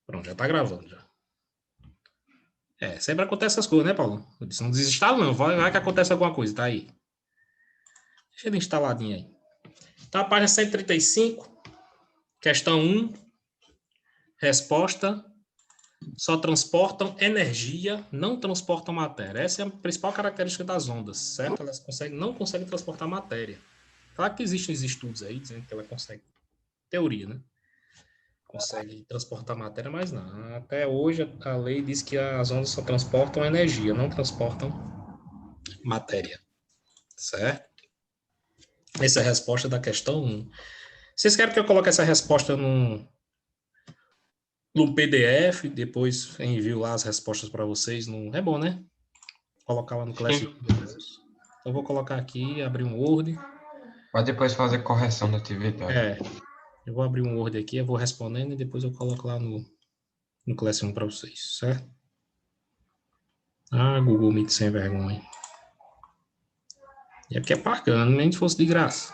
Pronto, já está gravando já. Sempre acontece essas coisas, né, Paulo? Eu disse, não desinstala não, vai que acontece alguma coisa, tá aí. Deixa ele instaladinho aí. Então, a página 135, questão 1, resposta, só transportam energia, não transportam matéria. Essa é a principal característica das ondas, certo? Elas não conseguem transportar matéria. Claro que existem os estudos aí dizendo que ela consegue. Teoria, né? Consegue transportar matéria, mas não. Até hoje a lei diz que as ondas só transportam energia, não transportam matéria, certo? Essa é a resposta da questão 1. Vocês querem que eu coloque essa resposta no PDF, depois envio lá as respostas para vocês? É bom, né? Colocar lá no Classroom. Eu vou colocar aqui, abrir um Word. Pode depois fazer correção da atividade. Eu vou abrir um Word aqui, eu vou respondendo e depois eu coloco lá no Classroom para vocês, certo? Google Meet sem vergonha. E aqui é pagando, nem se fosse de graça.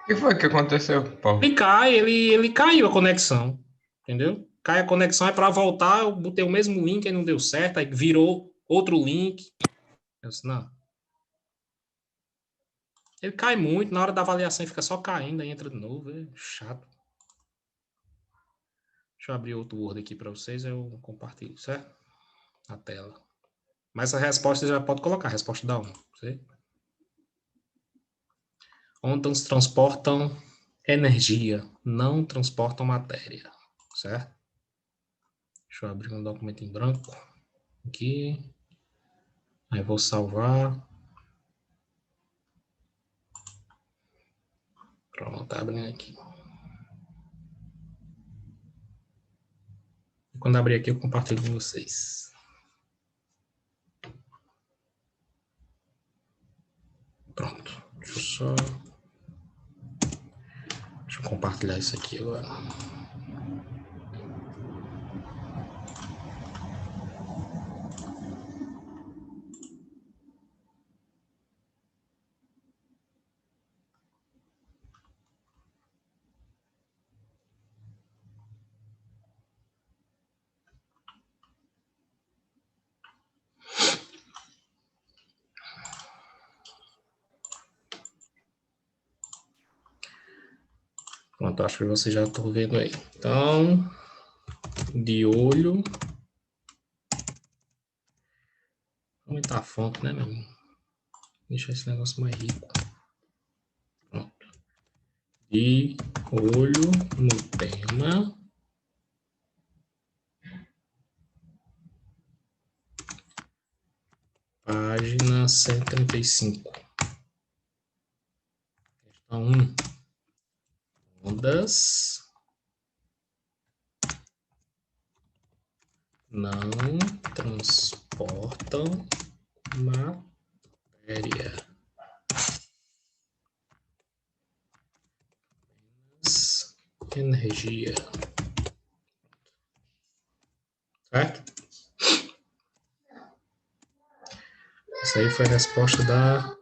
O que foi que aconteceu, Paulo? Ele caiu a conexão, entendeu? Cai a conexão, é para voltar, eu botei o mesmo link, aí não deu certo, aí virou outro link. Eu disse, não. Ele cai muito, na hora da avaliação ele fica só caindo, aí entra de novo, é chato. Deixa eu abrir outro Word aqui para vocês, eu compartilho, certo? A tela. Mas a resposta já pode colocar, a resposta da 1. Ondas transportam energia, não transportam matéria, certo? Deixa eu abrir um documento em branco aqui. Aí vou salvar. Pronto, tá abrindo aqui. Quando abrir aqui, eu compartilho com vocês. Pronto. Deixa eu compartilhar isso aqui agora. Pronto, acho que vocês já estão vendo aí. Então, de olho. Aumentar a fonte, né, meu amigo? Deixar esse negócio mais rico. Pronto. De olho no tema. Página 135. Questão 1. Ondas não transportam matéria. Energia. Certo? Essa aí foi a resposta da...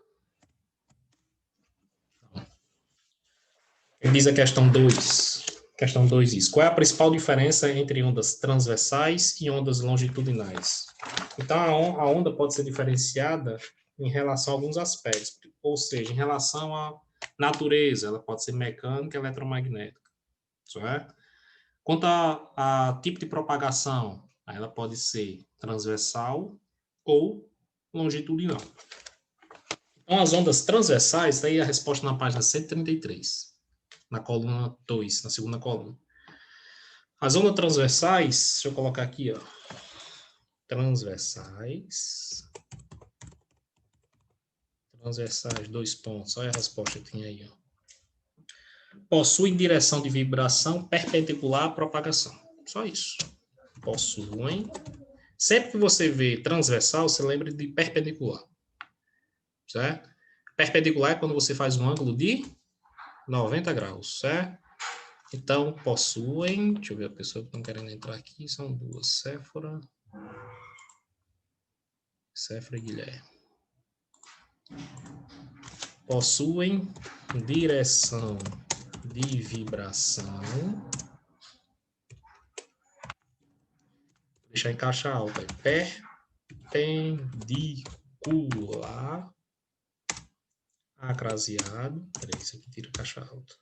Diz a questão 2. Questão 2 diz: qual é a principal diferença entre ondas transversais e ondas longitudinais? Então, a onda pode ser diferenciada em relação a alguns aspectos, ou seja, em relação à natureza, ela pode ser mecânica, eletromagnética, certo? Quanto a tipo de propagação, ela pode ser transversal ou longitudinal. Então, as ondas transversais, daí a resposta na página 133, na coluna 2, na segunda coluna. As ondas transversais, deixa eu colocar aqui, ó. Transversais, 2 pontos. Olha a resposta que tem aí, ó. Possuem direção de vibração perpendicular à propagação. Só isso. Possuem. Sempre que você vê transversal, você lembra de perpendicular. Certo? Perpendicular é quando você faz um ângulo de 90 graus, certo? Então, possuem... Deixa eu ver a pessoa que estão querendo entrar aqui. São duas. Séfora e Guilherme. Possuem direção de vibração deixar em caixa alta. Perpendicular a craseado. Peraí, isso aqui tira caixa alta.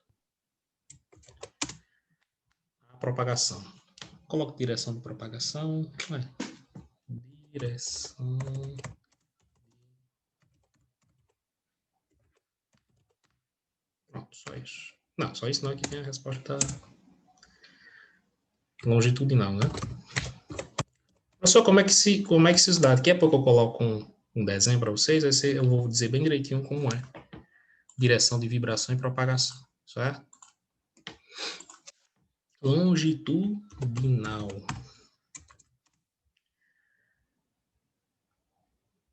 A propagação. Coloco direção de propagação. Direção. Pronto, só isso. Não, só isso não, aqui tem a resposta longitudinal, né? Professor, como é que se os dados? Daqui a pouco eu coloco um desenho para vocês, eu vou dizer bem direitinho como é. Direção de vibração e propagação, certo? Longitudinal.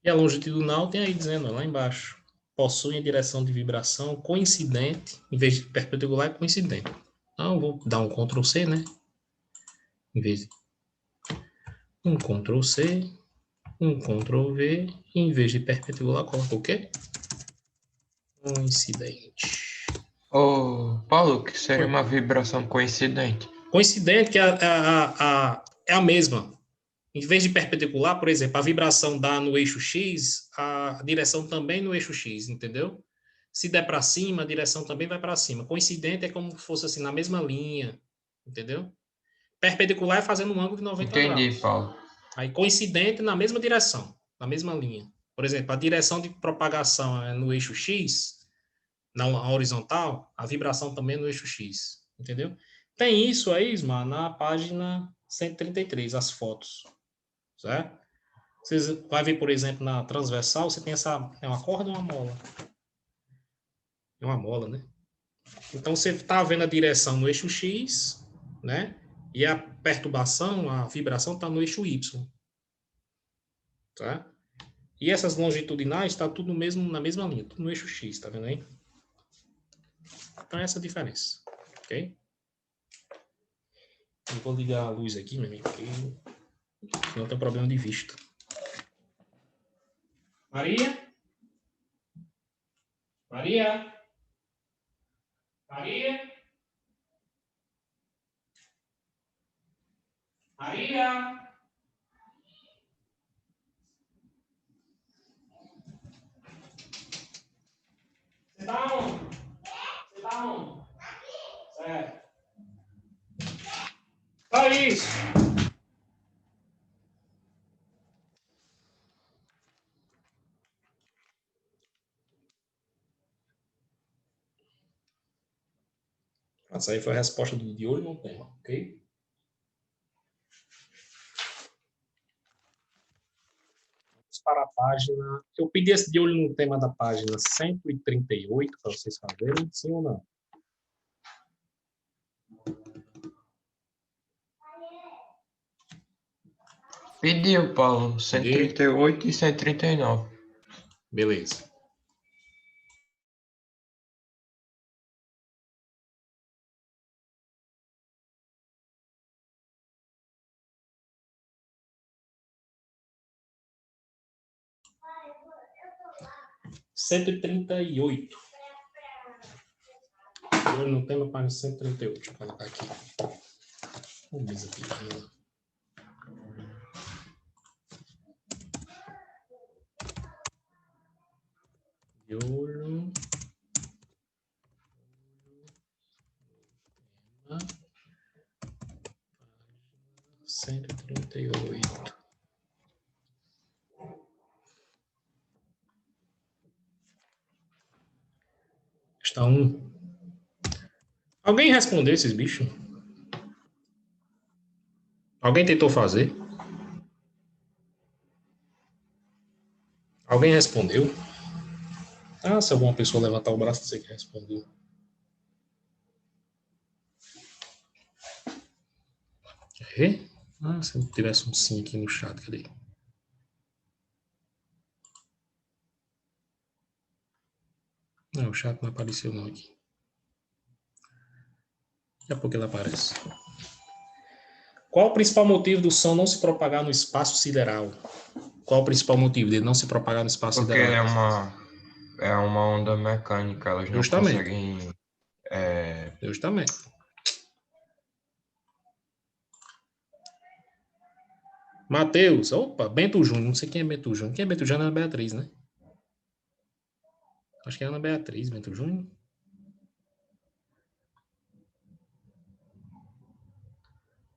E a longitudinal tem aí dizendo, lá embaixo, possui a direção de vibração coincidente, em vez de perpendicular, é coincidente. Então, eu vou dar um Ctrl C, né? Em vez de um Ctrl C, um Ctrl V, e em vez de perpendicular, coloca o quê? Coincidente. Ô, Paulo, que seria uma vibração coincidente? Coincidente que é a mesma. Em vez de perpendicular, por exemplo, a vibração dá no eixo X, a direção também no eixo X, entendeu? Se der para cima, a direção também vai para cima. Coincidente é como se fosse assim, na mesma linha, entendeu? Perpendicular é fazendo um ângulo de 90 Entendi, graus. Paulo. Aí coincidente na mesma direção, na mesma linha. Por exemplo, a direção de propagação é no eixo X, na horizontal, a vibração também é no eixo X, entendeu? Tem isso aí, Isma, na página 133, as fotos, certo? Você vai ver, por exemplo, na transversal, você tem essa, é uma corda ou uma mola? É uma mola, né? Então, você está vendo a direção no eixo X, né? E a perturbação, a vibração está no eixo Y, tá? E essas longitudinais está tudo na mesma linha, tudo no eixo X, tá vendo aí? Então, essa é a diferença, ok? Eu vou ligar a luz aqui, meu amigo, porque senão tem problema de vista. Maria? Maria? Maria? Maria? Você tá onde? Você tá onde? Certo. Só isso. Essa aí foi a resposta do de olho no tema, ok? Vamos para a página. Eu pedi esse de olho no tema da página 138 para vocês fazerem, sim ou não? Pediu, Paulo. 138 e 139. Beleza. Cento e 138. De olho no tema, página 138. Deixa eu colocar aqui. Vamos ver aqui. De olho. 138. Está 1. Alguém respondeu esses bichos? Alguém tentou fazer? Alguém respondeu? Ah, se alguma pessoa levantar o braço, você que respondeu. É? Ah, se não tivesse um sim aqui no chat, cadê? Não, o chat não apareceu não aqui. Daqui a pouco ele aparece. Qual o principal motivo do som não se propagar no espaço sideral? Qual o principal motivo dele não se propagar no espaço Porque sideral? é uma onda mecânica, elas não Justamente. conseguem... Justamente. Matheus, opa, Bento Júnior, não sei quem é Bento Júnior. Quem é Bento Júnior? É Ana Beatriz, né? Acho que é Ana Beatriz, Bento Júnior.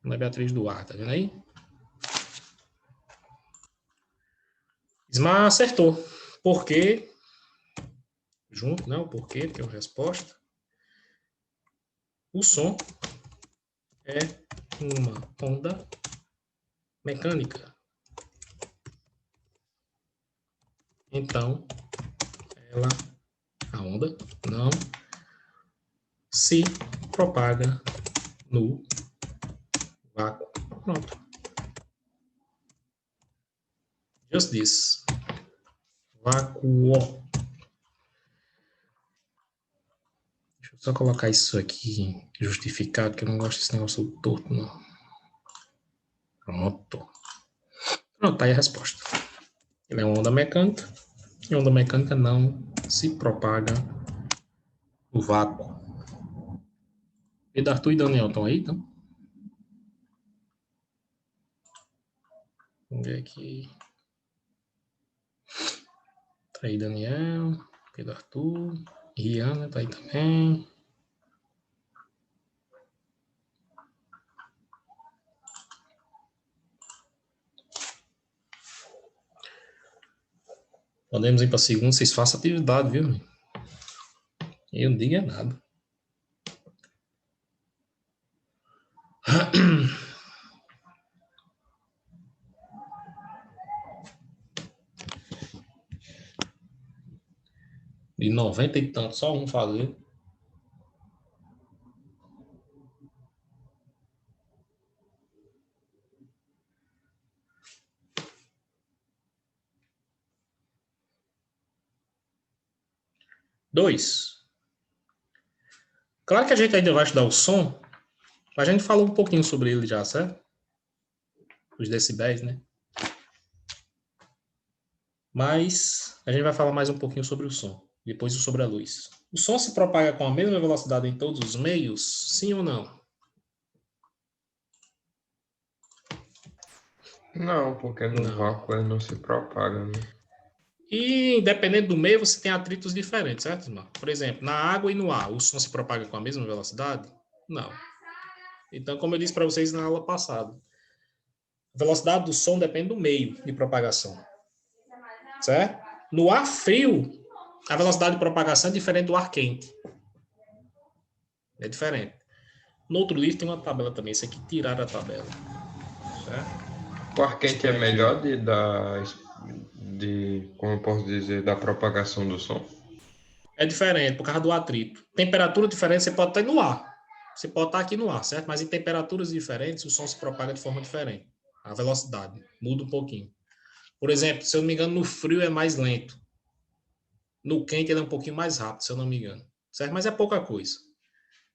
Ana Beatriz Duarte, tá vendo aí? Ismar acertou. Por quê? Junto, não, por quê? Porque é a resposta. O som é uma onda mecânica. Então, a onda não se propaga no vácuo. Pronto. Just this. Vácuo. Deixa eu só colocar isso aqui justificado, que eu não gosto desse negócio torto, não. Pronto. Pronto, tá aí a resposta. Ele é uma onda mecânica, e onda mecânica não se propaga no vácuo. Pedro Arthur e Daniel estão aí, então? Vamos ver aqui. Tá aí Daniel, Pedro Arthur, Rihanna tá aí também. Podemos ir para a segunda, vocês façam atividade, viu? Eu não digo nada. De 90 e tanto, só um fazer. Dois. Claro que a gente ainda vai estudar o som, mas a gente falou um pouquinho sobre ele já, certo? Os decibéis, né? Mas a gente vai falar mais um pouquinho sobre o som, depois sobre a luz. O som se propaga com a mesma velocidade em todos os meios? Sim ou não? Não, porque no Não. vácuo ele não se propaga, né? E, dependendo do meio, você tem atritos diferentes, certo, irmão? Por exemplo, na água e no ar, o som se propaga com a mesma velocidade? Não. Então, como eu disse para vocês na aula passada, a velocidade do som depende do meio de propagação, certo? No ar frio, a velocidade de propagação é diferente do ar quente. É diferente. No outro livro tem uma tabela também, esse aqui tiraram a tabela, certo? O ar quente é Aqui. melhor como eu posso dizer, da propagação do som? É diferente, por causa do atrito. Temperatura diferente, você pode estar no ar. Você pode estar aqui no ar, certo? Mas em temperaturas diferentes, o som se propaga de forma diferente. A velocidade muda um pouquinho. Por exemplo, se eu não me engano, no frio é mais lento. No quente ele é um pouquinho mais rápido, se eu não me engano. Certo? Mas é pouca coisa.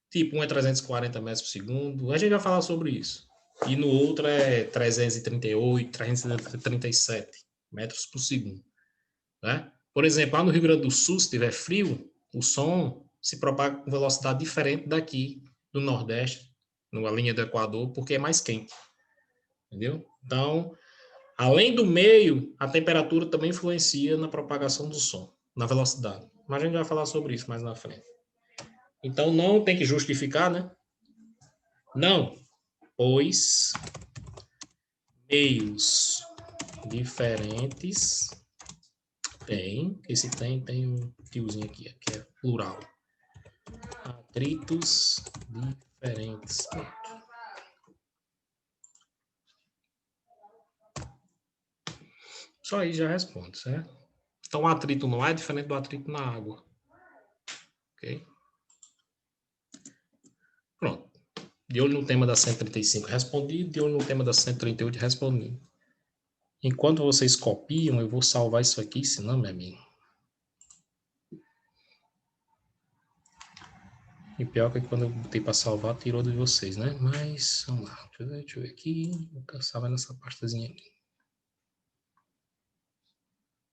Tipo, um é 340 metros por segundo. A gente vai falar sobre isso. E no outro é 338, 337 metros por segundo. Né? Por exemplo, lá no Rio Grande do Sul, se tiver frio, o som se propaga com velocidade diferente daqui do Nordeste, na linha do Equador, porque é mais quente. Entendeu? Então, além do meio, a temperatura também influencia na propagação do som, na velocidade. Mas a gente vai falar sobre isso mais na frente. Então, não tem que justificar, né? Não, pois meios diferentes tem, esse tem um tiozinho aqui, que é plural. Atritos diferentes. Só aí já responde, certo? Então, o atrito no ar é diferente do atrito na água. Ok? Pronto. De olho no tema da 135 respondi, de olho no tema da 138 respondi. Enquanto vocês copiam, eu vou salvar isso aqui, senão, meu amigo. E pior que quando eu botei para salvar, tirou de vocês, né? Mas, vamos lá. Deixa eu ver aqui. Vou salvar nessa pastazinha aqui.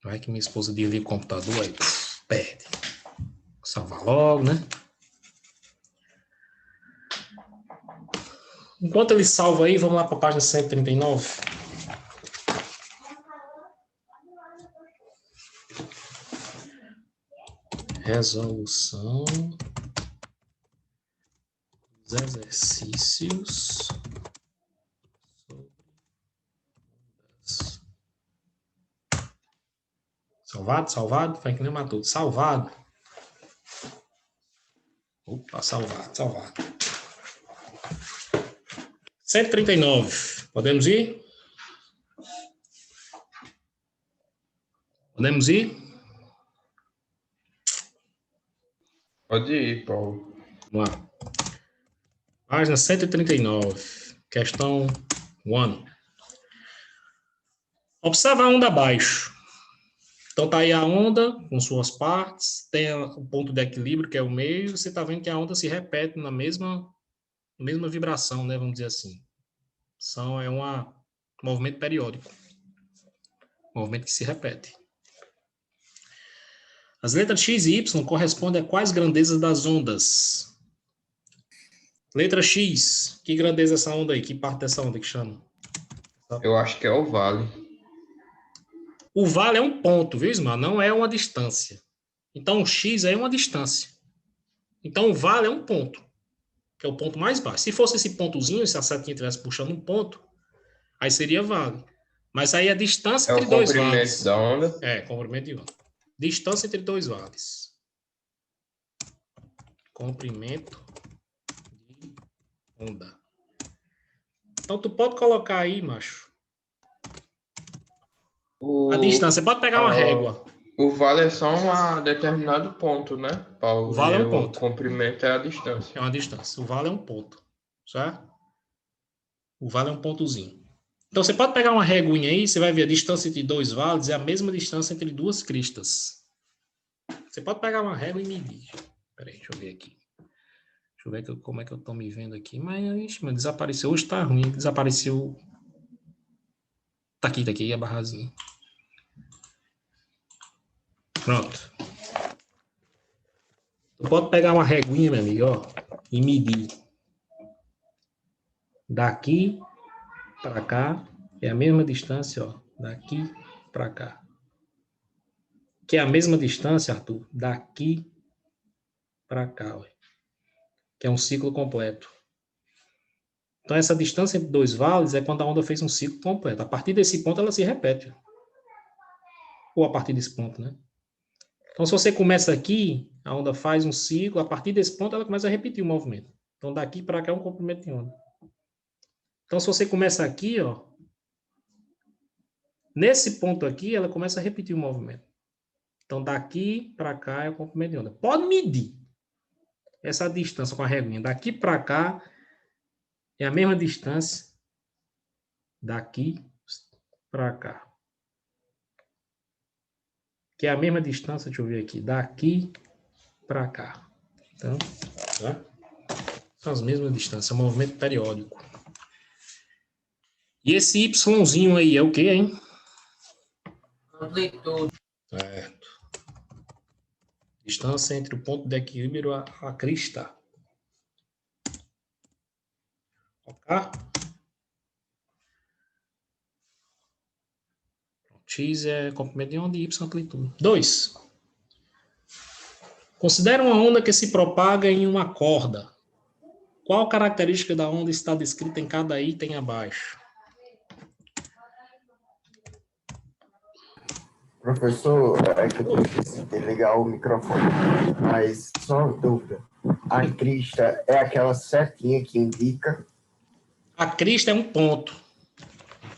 Vai que minha esposa desliga o computador, aí perde. Vou salvar logo, né? Enquanto ele salva aí, vamos lá para a página 139. Resolução dos exercícios sobre ondas. Salvado? Foi que nem matou. Salvado. Opa, salvado. 139. Podemos ir? Podemos ir? Pode ir, Paulo. Vamos lá. Página 139. Questão 1. Observa a onda abaixo. Então, tá aí a onda com suas partes, tem o ponto de equilíbrio, que é o meio, você está vendo que a onda se repete na mesma vibração, né? Vamos dizer assim. É um movimento periódico. Movimento que se repete. As letras X e Y correspondem a quais grandezas das ondas? Letra X, que grandeza é essa onda aí? Que parte dessa onda que chama? Eu acho que é o vale. O vale é um ponto, viu, Ismael? Não é uma distância. Então, o X é uma distância. Então, o vale é um ponto, que é o ponto mais baixo. Se fosse esse pontozinho, se a setinha estivesse puxando um ponto, aí seria vale. Mas aí a distância É entre o dois comprimento vales. da onda. É, comprimento de onda. Distância entre dois vales. Comprimento de onda. Então, tu pode colocar aí, macho, a distância. Você pode pegar uma régua. O vale é só um determinado ponto, né, Paulo? O vale é um E o ponto. comprimento é a distância. É uma distância. O vale é um ponto. Certo? O vale é um pontozinho. Então, você pode pegar uma réguinha aí, você vai ver a distância entre dois vales é a mesma distância entre duas cristas. Você pode pegar uma régua e medir. Peraí, deixa eu ver aqui. Deixa eu ver como é que eu estou me vendo aqui. Mas, desapareceu. Hoje está ruim. Desapareceu. Tá aqui a barrazinha. Pronto. Tu pode pegar uma réguinha, meu amigo, ó, e medir. Daqui para cá é a mesma distância, ó. Daqui para cá. Que é a mesma distância, Arthur, daqui para cá, ó. Que é um ciclo completo. Então, essa distância entre dois vales é quando a onda fez um ciclo completo. A partir desse ponto, ela se repete. Ou a partir desse ponto, né? Então, se você começa aqui, a onda faz um ciclo, a partir desse ponto, ela começa a repetir o movimento. Então, daqui para cá é um comprimento de onda. Então, se você começa aqui, ó, nesse ponto aqui, ela começa a repetir o movimento. Então, daqui para cá é o comprimento de onda. Pode medir essa distância com a reguinha. Daqui para cá é a mesma distância daqui para cá. Que é a mesma distância, deixa eu ver aqui, daqui para cá. Então, tá? São as mesmas distâncias, é um movimento periódico. E esse Yzinho aí é o quê, hein? Amplitude. Certo. Distância entre o ponto de equilíbrio e a crista. Ok? X é comprimento de onda e Y amplitude. 2. Considera uma onda que se propaga em uma corda. Qual característica da onda está descrita em cada item abaixo? Professor, é que eu esqueci de ligar o microfone, mas só uma dúvida. A crista é aquela setinha que indica? A crista é um ponto.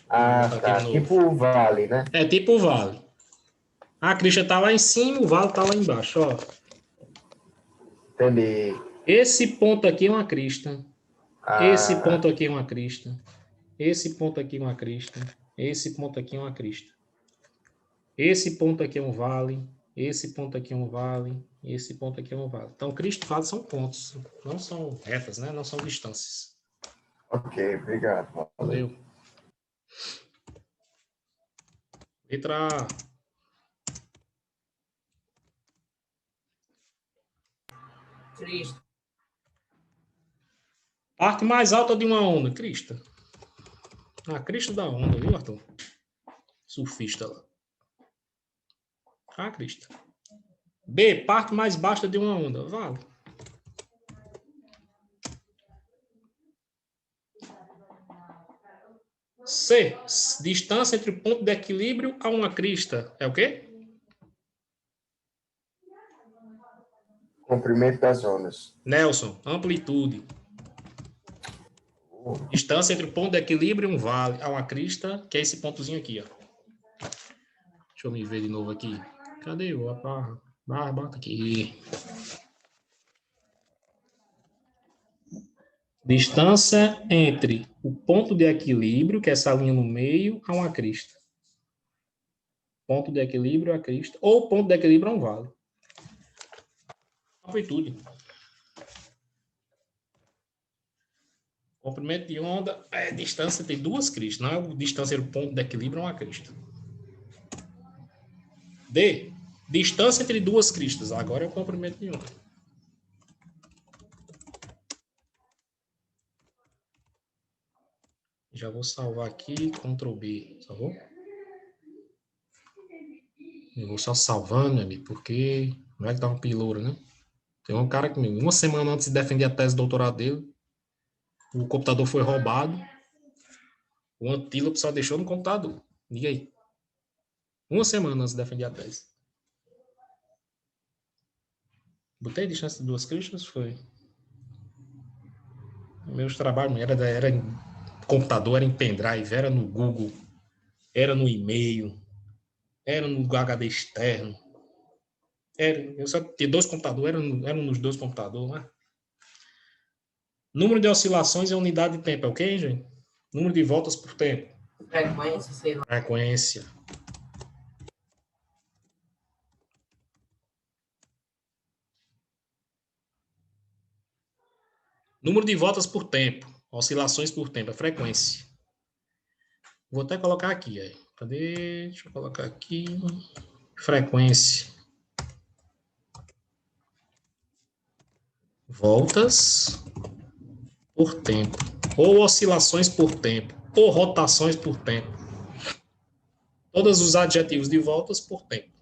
Ah, tá. Tipo o vale, né? É tipo o vale. A crista está lá em cima, o vale está lá embaixo. Ó. Entendi. Esse ponto aqui é uma crista. Ah, Esse ponto aqui é uma crista. Esse ponto aqui é uma crista. Esse ponto aqui é uma crista. Esse ponto aqui é um vale. Esse ponto aqui é um vale. Esse ponto aqui é um vale. Então, crista e vale são pontos. Não são retas, né? Não são distâncias. ok, obrigado. Valeu. Letra A. Crista. Parte mais alta de uma onda. Crista. A crista da onda, viu, Arthur? Surfista lá. A crista. B, parte mais baixa de uma onda. Vale. C, distância entre o ponto de equilíbrio a uma crista. É o quê? Comprimento das ondas. Nelson, amplitude. Distância entre o ponto de equilíbrio e um vale a uma crista, que é esse pontozinho aqui, ó. Deixa eu me ver de novo aqui. Cadê o barra? Bota aqui. Distância entre o ponto de equilíbrio, que é essa linha no meio, a uma crista. Ponto de equilíbrio a crista. Ou ponto de equilíbrio a um vale. Amplitude. Comprimento de onda é distância entre duas cristas, não é a distância entre o ponto de equilíbrio a uma crista. D. Distância entre duas cristas. Agora é o comprimento de onda. Já vou salvar aqui, Ctrl B, salvou? Eu vou só salvando, meu amigo, porque não é que tá uma piloura, né? Tem um cara que, uma semana antes de defender a tese de doutorado dele, o computador foi roubado, o antílope só deixou no computador. Liga aí. Uma semana antes de defender a tese. Botei distância de duas cristas, foi. Meus trabalhos era em computador, era em pendrive, era no Google, era no e-mail, era no HD externo. Eu só tinha dois computadores, eram nos dois computadores, né? Número de oscilações em unidade de tempo é o quê, gente? Número de voltas por tempo. Frequência, sei lá. Frequência. Número de voltas por tempo. Oscilações por tempo. É frequência. Vou até colocar aqui. Aí. Cadê? Deixa eu colocar aqui. Frequência. Voltas por tempo. Ou oscilações por tempo. Ou rotações por tempo. Todos os adjetivos de voltas por tempo.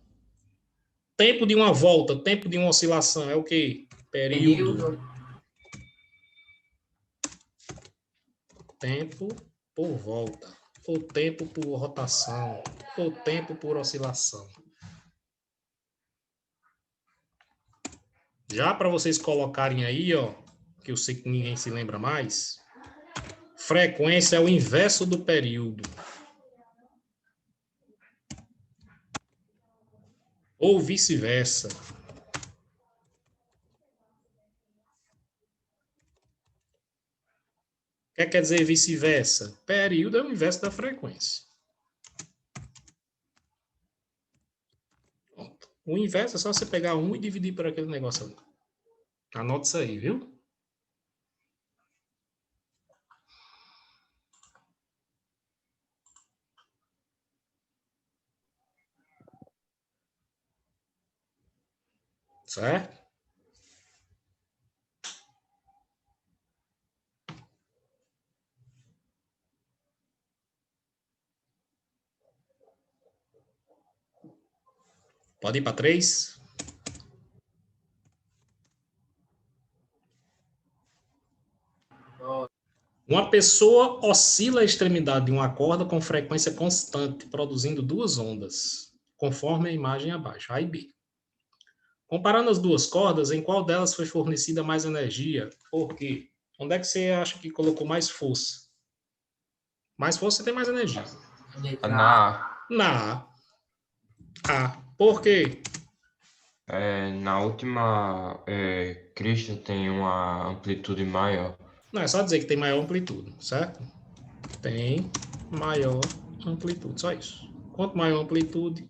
Tempo de uma volta, tempo de uma oscilação é o quê? Período. Tempo por volta. Ou tempo por rotação. Ou tempo por oscilação. Já para vocês colocarem aí, ó, que eu sei que ninguém se lembra mais, frequência é o inverso do período. Ou vice-versa. O que quer dizer vice-versa? Período é o inverso da frequência. Pronto. O inverso é só você pegar 1 e dividir por aquele negócio ali. Anota isso aí, viu? Certo? Pode ir para 3? Uma pessoa oscila a extremidade de uma corda com frequência constante, produzindo duas ondas, conforme a imagem abaixo, A e B. Comparando as duas cordas, em qual delas foi fornecida mais energia? Por quê? Onde é que você acha que colocou mais força? Mais força você tem mais energia. Na, Na A. Por quê? na última crista tem uma amplitude maior. Não, é só dizer que tem maior amplitude, certo? Tem maior amplitude, só isso. Quanto maior a amplitude,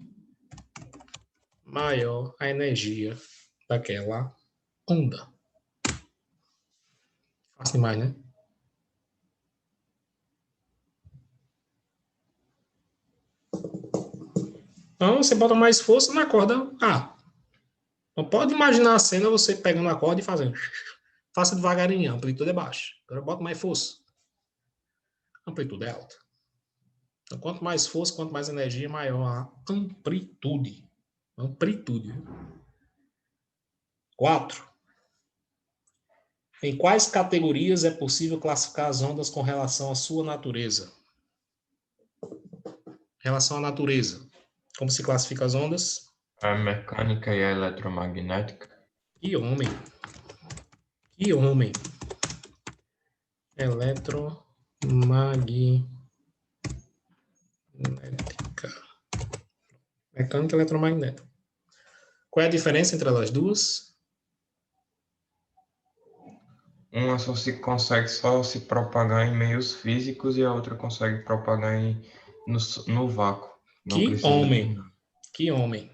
maior a energia daquela onda. Fácil demais, né? Então, você bota mais força na corda A. Então, pode imaginar a cena, você pegando a corda e fazendo. Faça devagarinho, a amplitude é baixa. Agora bota mais força. A amplitude é alta. Então, quanto mais força, quanto mais energia, maior a amplitude. Amplitude. 4. Em quais categorias é possível classificar as ondas com relação à sua natureza? Relação à natureza. Como se classifica as ondas? A mecânica e a eletromagnética. Que homem. Que homem. Eletromagnética. Mecânica e eletromagnética. Qual é a diferença entre elas duas? Uma só se consegue só se propagar em meios físicos e a outra consegue propagar no vácuo. Não Que precisa homem. Que homem.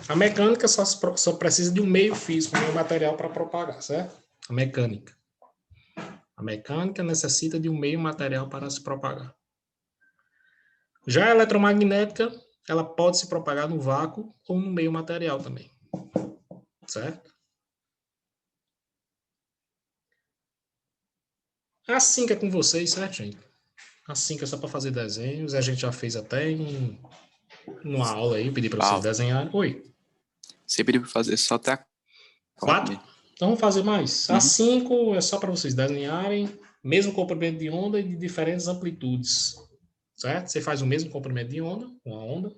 A mecânica só precisa de um meio físico, um meio material para propagar, certo? A mecânica. A mecânica necessita de um meio material para se propagar. Já a eletromagnética, ela pode se propagar no vácuo ou no meio material também. Certo? Assim que é com vocês, certo, gente? Assim que é só para fazer desenhos. A gente já fez até numa aula aí, pedi para vocês desenharem. Oi. Você pediu para fazer só até a 4? Então vamos fazer mais. A 5 é só para vocês desenharem mesmo comprimento de onda e de diferentes amplitudes. Certo? Você faz o mesmo comprimento de onda, uma onda.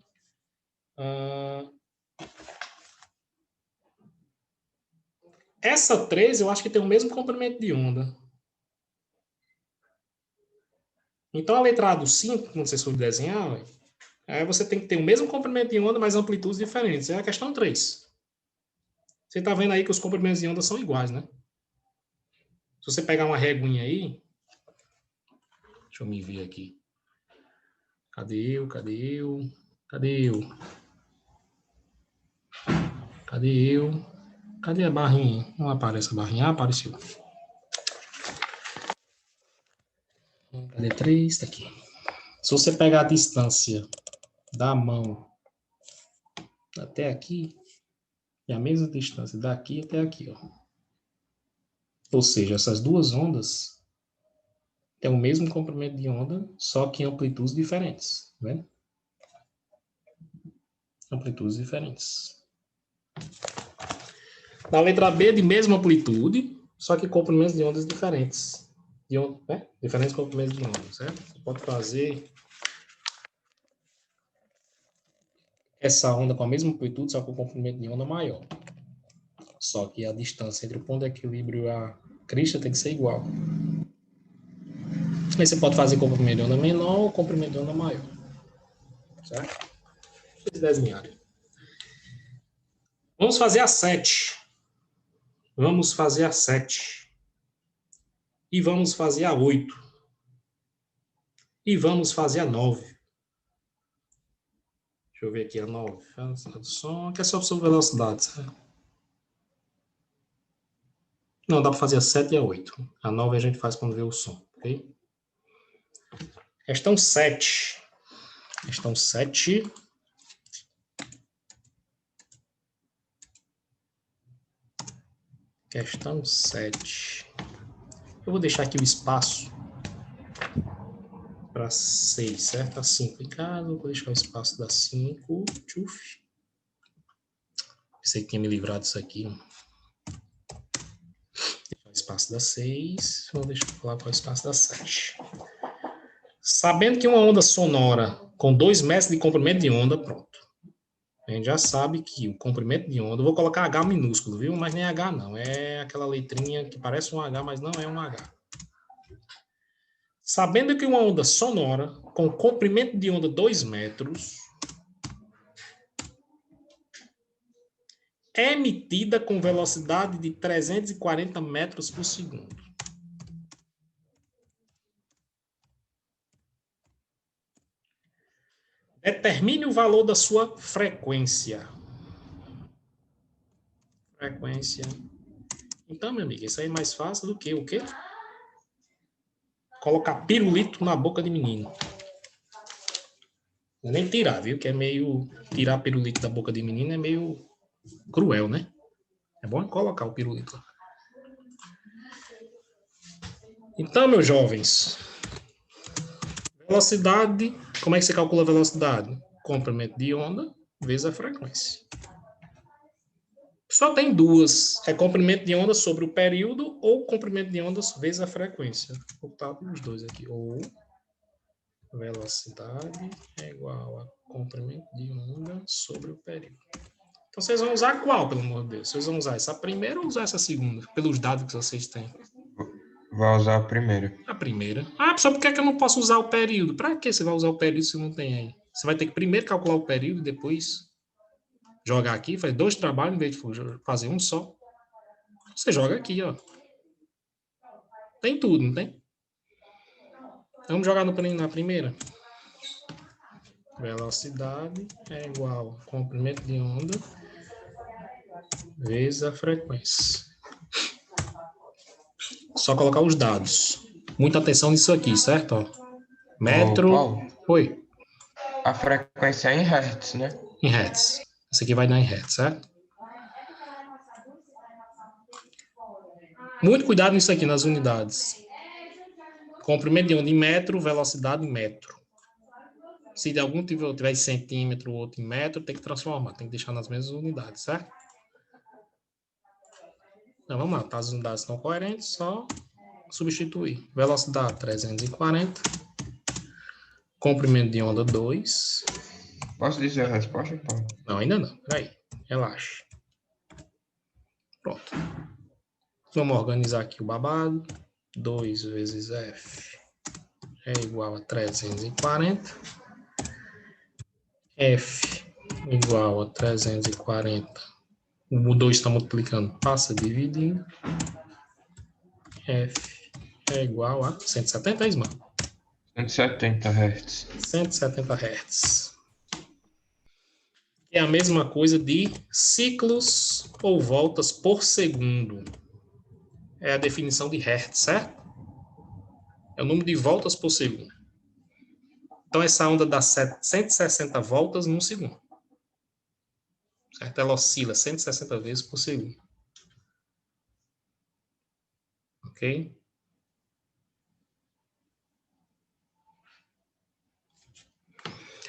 Essa 3 eu acho que tem o mesmo comprimento de onda. Então a letra A do 5, quando vocês forem desenhar, aí você tem que ter o mesmo comprimento de onda, mas amplitudes diferentes. É a questão 3. Você está vendo aí que os comprimentos de onda são iguais, né? Se você pegar uma reguinha aí, deixa eu me ver aqui. Cadê eu? Cadê eu? Cadê eu? Cadê eu? Cadê a barrinha? Não aparece a barrinha. Ah, apareceu. Cadê 3? Tá aqui. Se você pegar a distância da mão até aqui, é a mesma distância daqui até aqui, ó. Ou seja, essas duas ondas têm o mesmo comprimento de onda, só que em amplitudes diferentes, tá vendo? Amplitudes diferentes. Na letra B, de mesma amplitude, só que comprimentos de ondas diferentes. Diferentes comprimentos de onda, certo? Você pode fazer essa onda com a mesma amplitude, só com o comprimento de onda maior. Só que a distância entre o ponto de equilíbrio e a crista tem que ser igual. Aí você pode fazer comprimento de onda menor ou comprimento de onda maior. Certo? Vocês desenharem. Vamos fazer a 7. Vamos fazer a 7. E vamos fazer a 8. E vamos fazer a 9. Deixa eu ver aqui a 9. Som, que é só sobre velocidade, certo? Não, dá para fazer a 7 e a 8. A 9 a gente faz quando vê o som, ok? Questão 7. Questão 7. Questão 7. Eu vou deixar aqui o espaço para 6, certo? A 5 em casa, vou deixar o espaço da 5. Tchuf. Pensei que tinha me livrado disso aqui. Deixar o espaço da 6. Vou deixar eu falar qual é o espaço da 7. Sabendo que uma onda sonora com 2 metros de comprimento de onda, pronto. A gente já sabe que o comprimento de onda, eu vou colocar H minúsculo, viu? Mas nem H não, é aquela letrinha que parece um H, mas não é um H. Sabendo que uma onda sonora com comprimento de onda 2 metros é emitida com velocidade de 340 metros por segundo. Determine o valor da sua frequência. Frequência. Então, meu amigo, isso aí é mais fácil do que o quê? Colocar pirulito na boca de menino. Não é nem tirar, viu? Que é meio... Tirar pirulito da boca de menino é meio cruel, né? É bom colocar o pirulito lá. Então, meus jovens, velocidade, como é que você calcula a velocidade? Comprimento de onda vezes a frequência. Só tem duas. É comprimento de onda sobre o período ou comprimento de onda vezes a frequência. Vou botar os dois aqui. Ou velocidade é igual a comprimento de onda sobre o período. Então, vocês vão usar qual, pelo amor de Deus? Vocês vão usar essa primeira ou usar essa segunda? Pelos dados que vocês têm. Vai usar a primeira. A primeira. Ah, só por que eu não posso usar o período? Para que você vai usar o período se não tem aí? Você vai ter que primeiro calcular o período e depois jogar aqui. Faz 2 trabalhos em vez de fazer um só. Você joga aqui, ó. Tem tudo, não tem? Vamos jogar na primeira. Velocidade é igual a comprimento de onda vezes a frequência. Só colocar os dados. Muita atenção nisso aqui, certo? Ó. Metro. Paulo, Oi. a frequência é em hertz, né? Em hertz. Esse aqui vai dar em hertz, certo? Muito cuidado nisso aqui, nas unidades. Comprimento de onda em metro, velocidade em metro. Se de algum tiver em centímetro, outro em metro, tem que transformar. Tem que deixar nas mesmas unidades, certo? Então, vamos lá. Tá, as unidades estão coerentes, só substituir. Velocidade 340. Comprimento de onda 2. Posso dizer a resposta, Paulo? Não, ainda não. Peraí. Relaxa. Pronto. Vamos organizar aqui o babado. 2 vezes F é igual a 340. F igual a 340. O 2 está multiplicando, passa dividindo. F é igual a 170, é isso, mano? 170 Hz. 170 Hz. É a mesma coisa de ciclos ou voltas por segundo. É a definição de Hertz, certo? É o número de voltas por segundo. Então, essa onda dá 160 voltas num segundo. Certo? Ela oscila 160 vezes por segundo. Ok?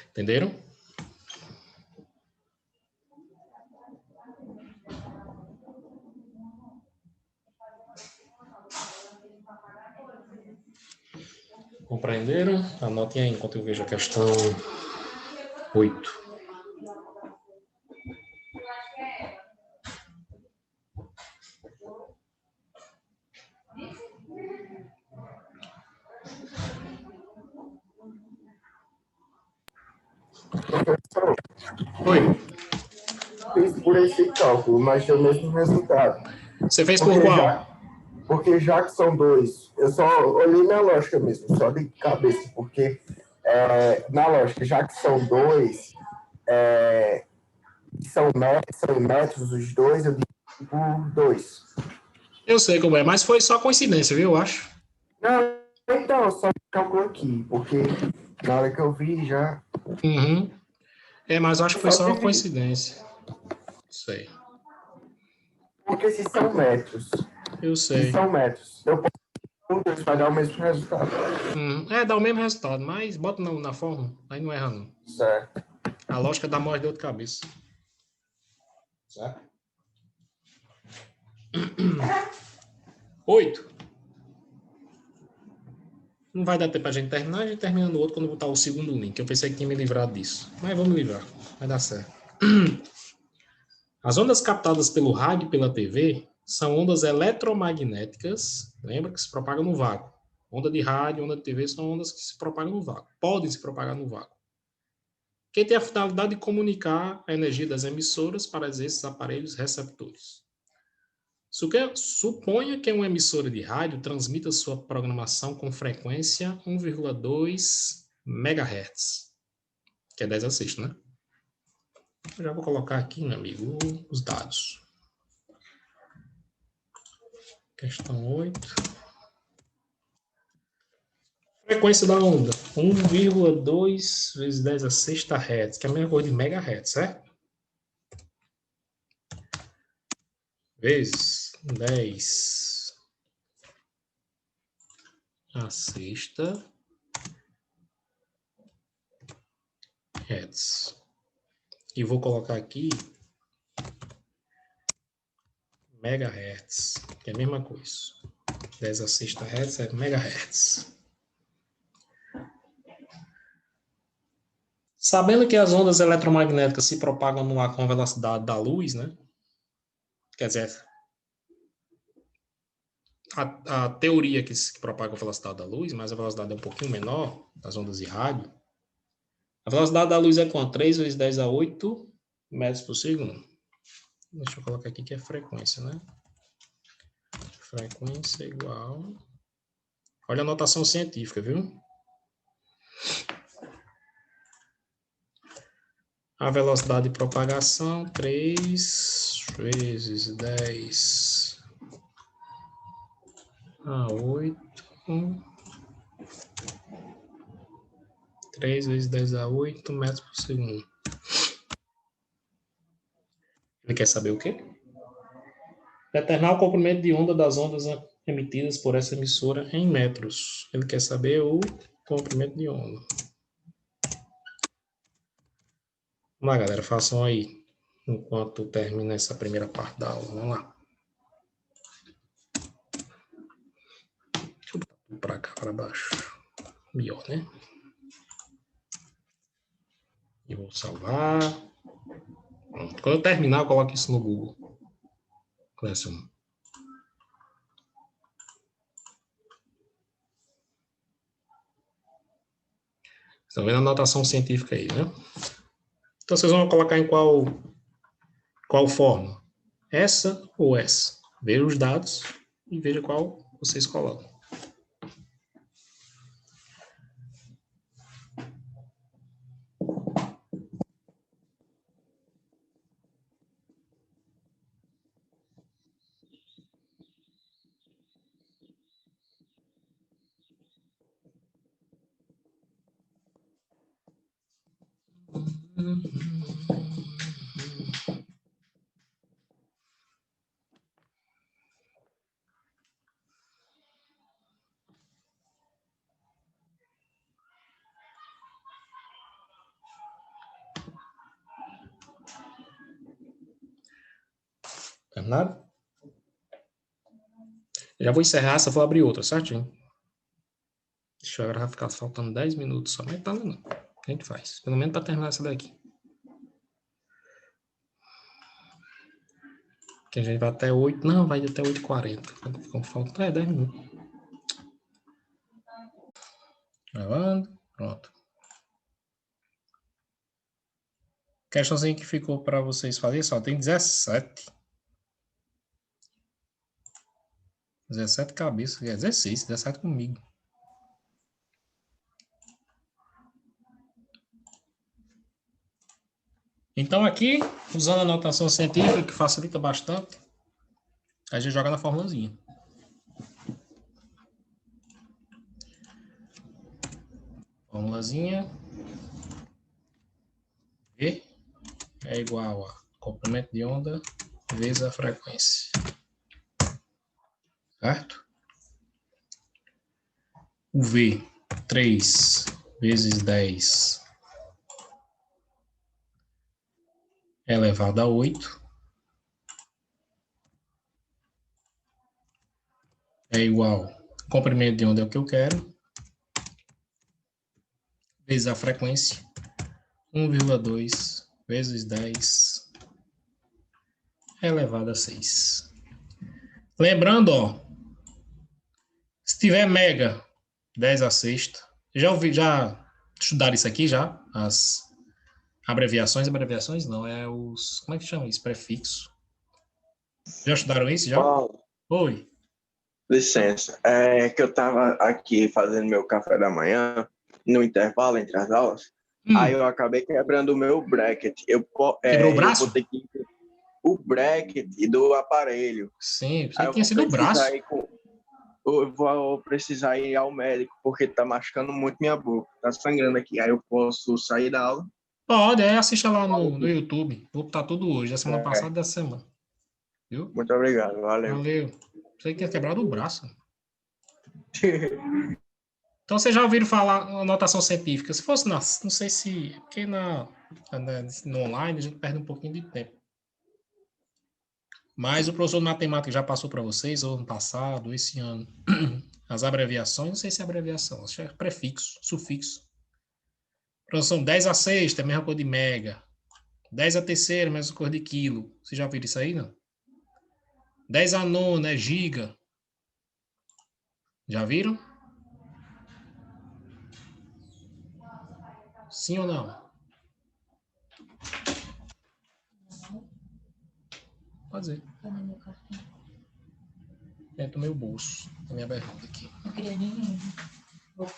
Entenderam? Compreenderam? Anotem aí enquanto eu vejo a questão 8. Professor, Oi. fiz por esse cálculo, mas deu o mesmo resultado. Você fez por qual? Porque já que são dois, eu só olhei na lógica mesmo, só de cabeça, porque na lógica, já que são dois, são metros os dois, eu digo por dois. Eu sei como é, mas foi só coincidência, viu? Eu acho. Não, então, eu só calculo aqui, porque na hora que eu vi já. Uhum. É, mas eu acho que foi só uma coincidência. Sei. Porque se são metros, Eu sei. eu posso por dois, vai dar o mesmo resultado. Dá o mesmo resultado, mas bota na fórmula, aí não erra não. Certo. A lógica dá mais dor de cabeça. Certo? 8. Não vai dar tempo pra gente terminar, a gente termina no outro quando botar o segundo link. Eu pensei que tinha me livrado disso. Mas vamos livrar, vai dar certo. As ondas captadas pelo rádio e pela TV são ondas eletromagnéticas, lembra que se propagam no vácuo. Onda de rádio, onda de TV são ondas que se propagam no vácuo, podem se propagar no vácuo. Que tem a finalidade de comunicar a energia das emissoras para esses aparelhos receptores. Suponha que uma emissora de rádio transmita sua programação com frequência 1,2 MHz, que é 10 a sexta, né? Eu já vou colocar aqui, meu amigo, os dados. Questão 8. Frequência da onda, 1,2 vezes 10 a sexta Hz, que é a mesma coisa de megahertz, certo? Vezes 10 a sexta Hz. E vou colocar aqui megahertz, que é a mesma coisa. 10 a sexta hertz é megahertz. Sabendo que as ondas eletromagnéticas se propagam no ar com a velocidade da luz, né? Quer dizer, a teoria que se propaga a velocidade da luz, mas a velocidade é um pouquinho menor, das ondas de rádio. A velocidade da luz é quanto? 3 vezes 10 a 8 metros por segundo. Deixa eu colocar aqui que é frequência, né? Frequência igual... Olha a notação científica, viu? A velocidade de propagação, 3 vezes 10 a 8. 3 vezes 10 a 8 metros por segundo. Ele quer saber o quê? Determinar o comprimento de onda das ondas emitidas por essa emissora em metros. Ele quer saber o comprimento de onda. Vamos lá, galera, façam aí, enquanto termina essa primeira parte da aula. Vamos lá. Deixa eu botar para cá, para baixo. Melhor, né? E vou salvar. Pronto. Quando eu terminar, eu coloco isso no Google. Classroom. Estão vendo a notação científica aí, né? Então, vocês vão colocar em qual forma? Essa ou essa? Veja os dados e veja qual vocês colocam. Terminaram? Já vou encerrar essa, vou abrir outra, certinho? Deixa eu agora ficar faltando 10 minutos só, mas tá não. A gente faz, pelo menos para terminar essa daqui. Que a gente vai até 8, não, vai até 8h40. Falta 10 minutos. Gravando, pronto. Questãozinho que ficou para vocês fazerem, só tem 17. 17 cabeças, 16, 17 comigo. Então aqui, usando a notação científica, que facilita bastante, a gente joga na formulazinha. Formulazinha. V é igual a comprimento de onda vezes a frequência. Certo? O V, 3 vezes 10 elevado a 8 é igual, comprimento de onda é o que eu quero, vezes a frequência, 1,2 vezes 10 elevado a 6. Lembrando, ó, se tiver mega, 10 a sexta, já estudaram isso aqui já? As abreviações não, é os, como é que chama isso? Prefixo. Já estudaram isso já? Paulo, Oi. licença, é que eu tava aqui fazendo meu café da manhã, no intervalo entre as aulas, aí eu acabei quebrando o meu bracket. Quebrou o braço? Eu vou ter que o bracket do aparelho. Sim, pensei que tinha sido o braço. Eu vou precisar ir ao médico, porque tá machucando muito minha boca, tá sangrando aqui. Aí eu posso sair da aula? Pode, assista lá no YouTube. Vou botar tudo hoje, da semana passada e dessa semana. Viu? Muito obrigado, valeu. Valeu. Pensei que tinha quebrado o braço. Então, vocês já ouviram falar uma notação científica? Se fosse, não sei se... Porque no online a gente perde um pouquinho de tempo. Mas o professor de matemática já passou para vocês, ou ano passado, esse ano, as abreviações, não sei se é abreviação, acho que é prefixo, sufixo. Fração 10 a sexta é a mesma coisa de mega. 10 a terceira é a mesma coisa de quilo. Vocês já viram isso aí, não? 10 a nona é giga. Já viram? Sim ou não? Pode dizer. Cadê meu cartão? Dentro do meu bolso. Da minha bermuda aqui. Eu queria dinheiro.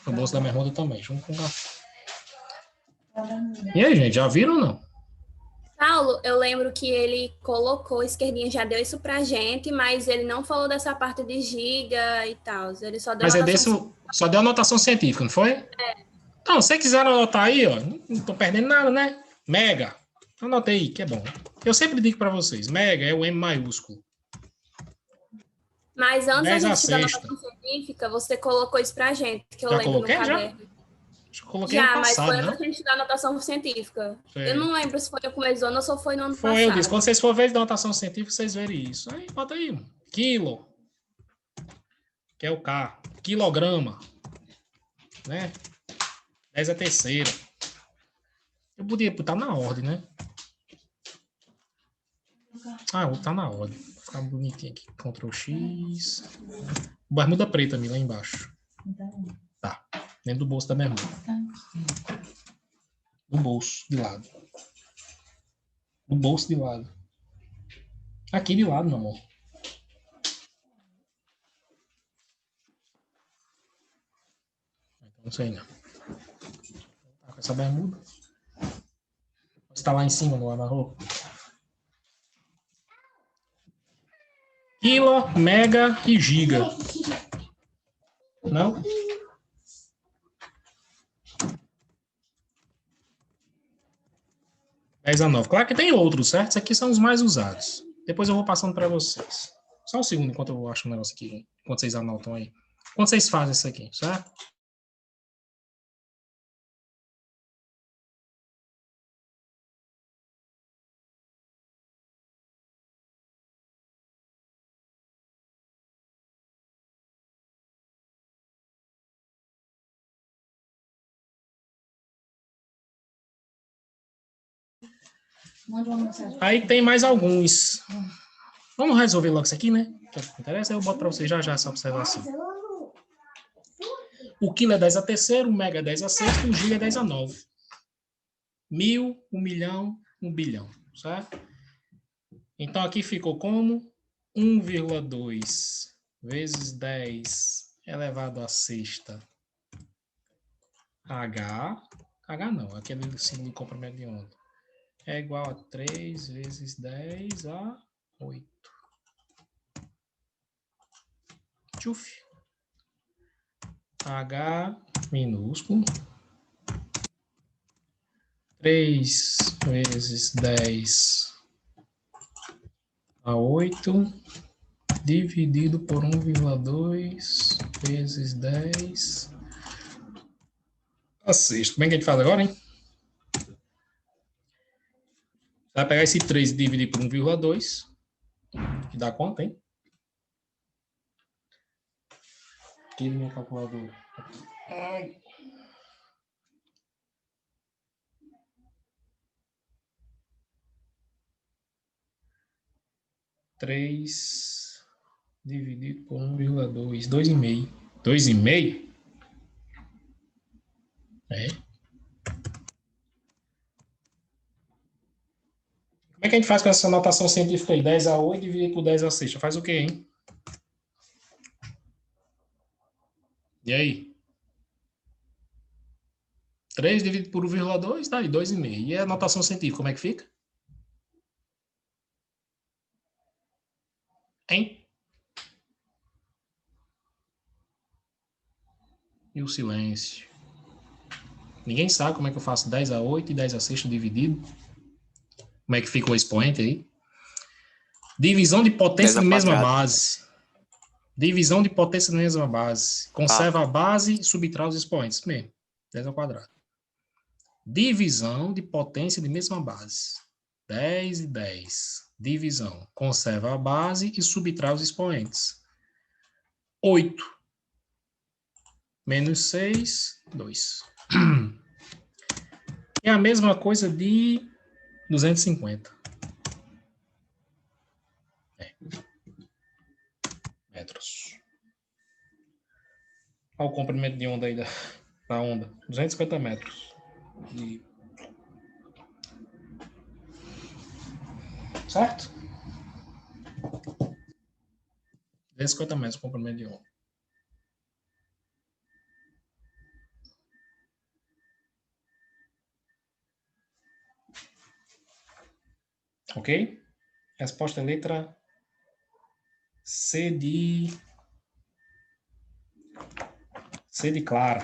No bolso da bermuda também, junto com o café. E aí, gente, já viram ou não? Paulo, eu lembro que ele colocou, esquerdinha já deu isso pra gente, mas ele não falou dessa parte de giga e tal. Ele só deu Mas é anotação- desse, só deu anotação científica, não foi? É. Então, se você quiser anotar aí, ó, não tô perdendo nada, né? Mega. Anotei aí, que é bom. Eu sempre digo pra vocês, mega é o M maiúsculo. Mas antes da 10 a gente dar sexta. anotação científica, você colocou isso pra gente, que eu Já lembro coloquei, no já? caderno. Acho que eu coloquei Já, no mas passado, foi né? antes da gente dar anotação científica. Sei. Eu não lembro se foi no começo do ano ou se foi no ano Foi, passado. eu disse, quando vocês for ver de anotação científica, vocês verem isso. Aí, bota aí, quilo, que é o K, quilograma, né? 10 a terceira. Eu podia botar na ordem, né? Ah, vou botar na ordem. Vou ficar bonitinho aqui. Ctrl X. Bermuda preta ali lá embaixo. Tá. Dentro do bolso da bermuda. No bolso, de lado. No bolso de lado. Aqui de lado, meu amor. Não sei não. Tá com essa bermuda. Você tá lá em cima no lava-roupa. Quilo, mega e giga. Não? Dez a 9. Claro que tem outros, certo? Esses aqui são os mais usados. Depois eu vou passando para vocês. Só um segundo enquanto eu acho um negócio aqui. Enquanto vocês anotam aí. Enquanto vocês fazem isso aqui, certo? Manda uma mensagem. Aí tem mais alguns. Vamos resolver logo isso aqui, né? Que é o que interessa, eu boto para vocês já essa observação. O quilo é 10 a terceiro, o mega é 10 a sexta, o giga é 10 a 9. 1000, 1 milhão, 1 bilhão, certo? Então aqui ficou como 1,2 vezes 10 elevado à sexta H não, aquele símbolo de comprimento de onda, é igual a 3 vezes 10 a 8. Tchuf. H minúsculo. 3 vezes 10 a 8 dividido por 1,2 vezes 10 a sexta. Como é que a gente faz agora, hein? Vai pegar esse 3 e dividir por 1,2, que dá quanto, hein? Tira minha calculadora. Ai. 3 dividido por 1,2, 2,5. 2,5? É. Como é que a gente faz com essa notação científica aí? 10 a 8 dividido por 10 a sexta. Faz o quê, hein? E aí? 3 dividido por 1,2 dá aí 2,5. E a notação científica, como é que fica? Hein? E o silêncio. Ninguém sabe como é que eu faço 10 a 8 e 10 a sexta dividido. Como é que fica o expoente aí? Divisão de potência de mesma base. Divisão de potência de mesma base. Conserva a base e subtrai os expoentes. Mesmo. 10 ao quadrado. Divisão de potência de mesma base. 10 e 10. Divisão. Conserva a base e subtrai os expoentes. 8 menos 6, 2. É a mesma coisa de 250. Metros. Olha o comprimento de onda aí da onda. 250 metros. Certo? 250 metros o comprimento de onda. Ok? Resposta é letra C de Clara.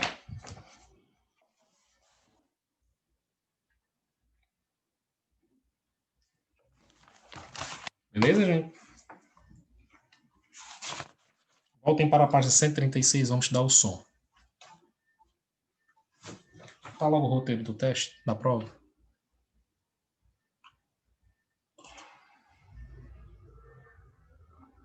Beleza, gente? Voltem para a página 136, vamos dar o som. Tá logo o roteiro do teste, da prova.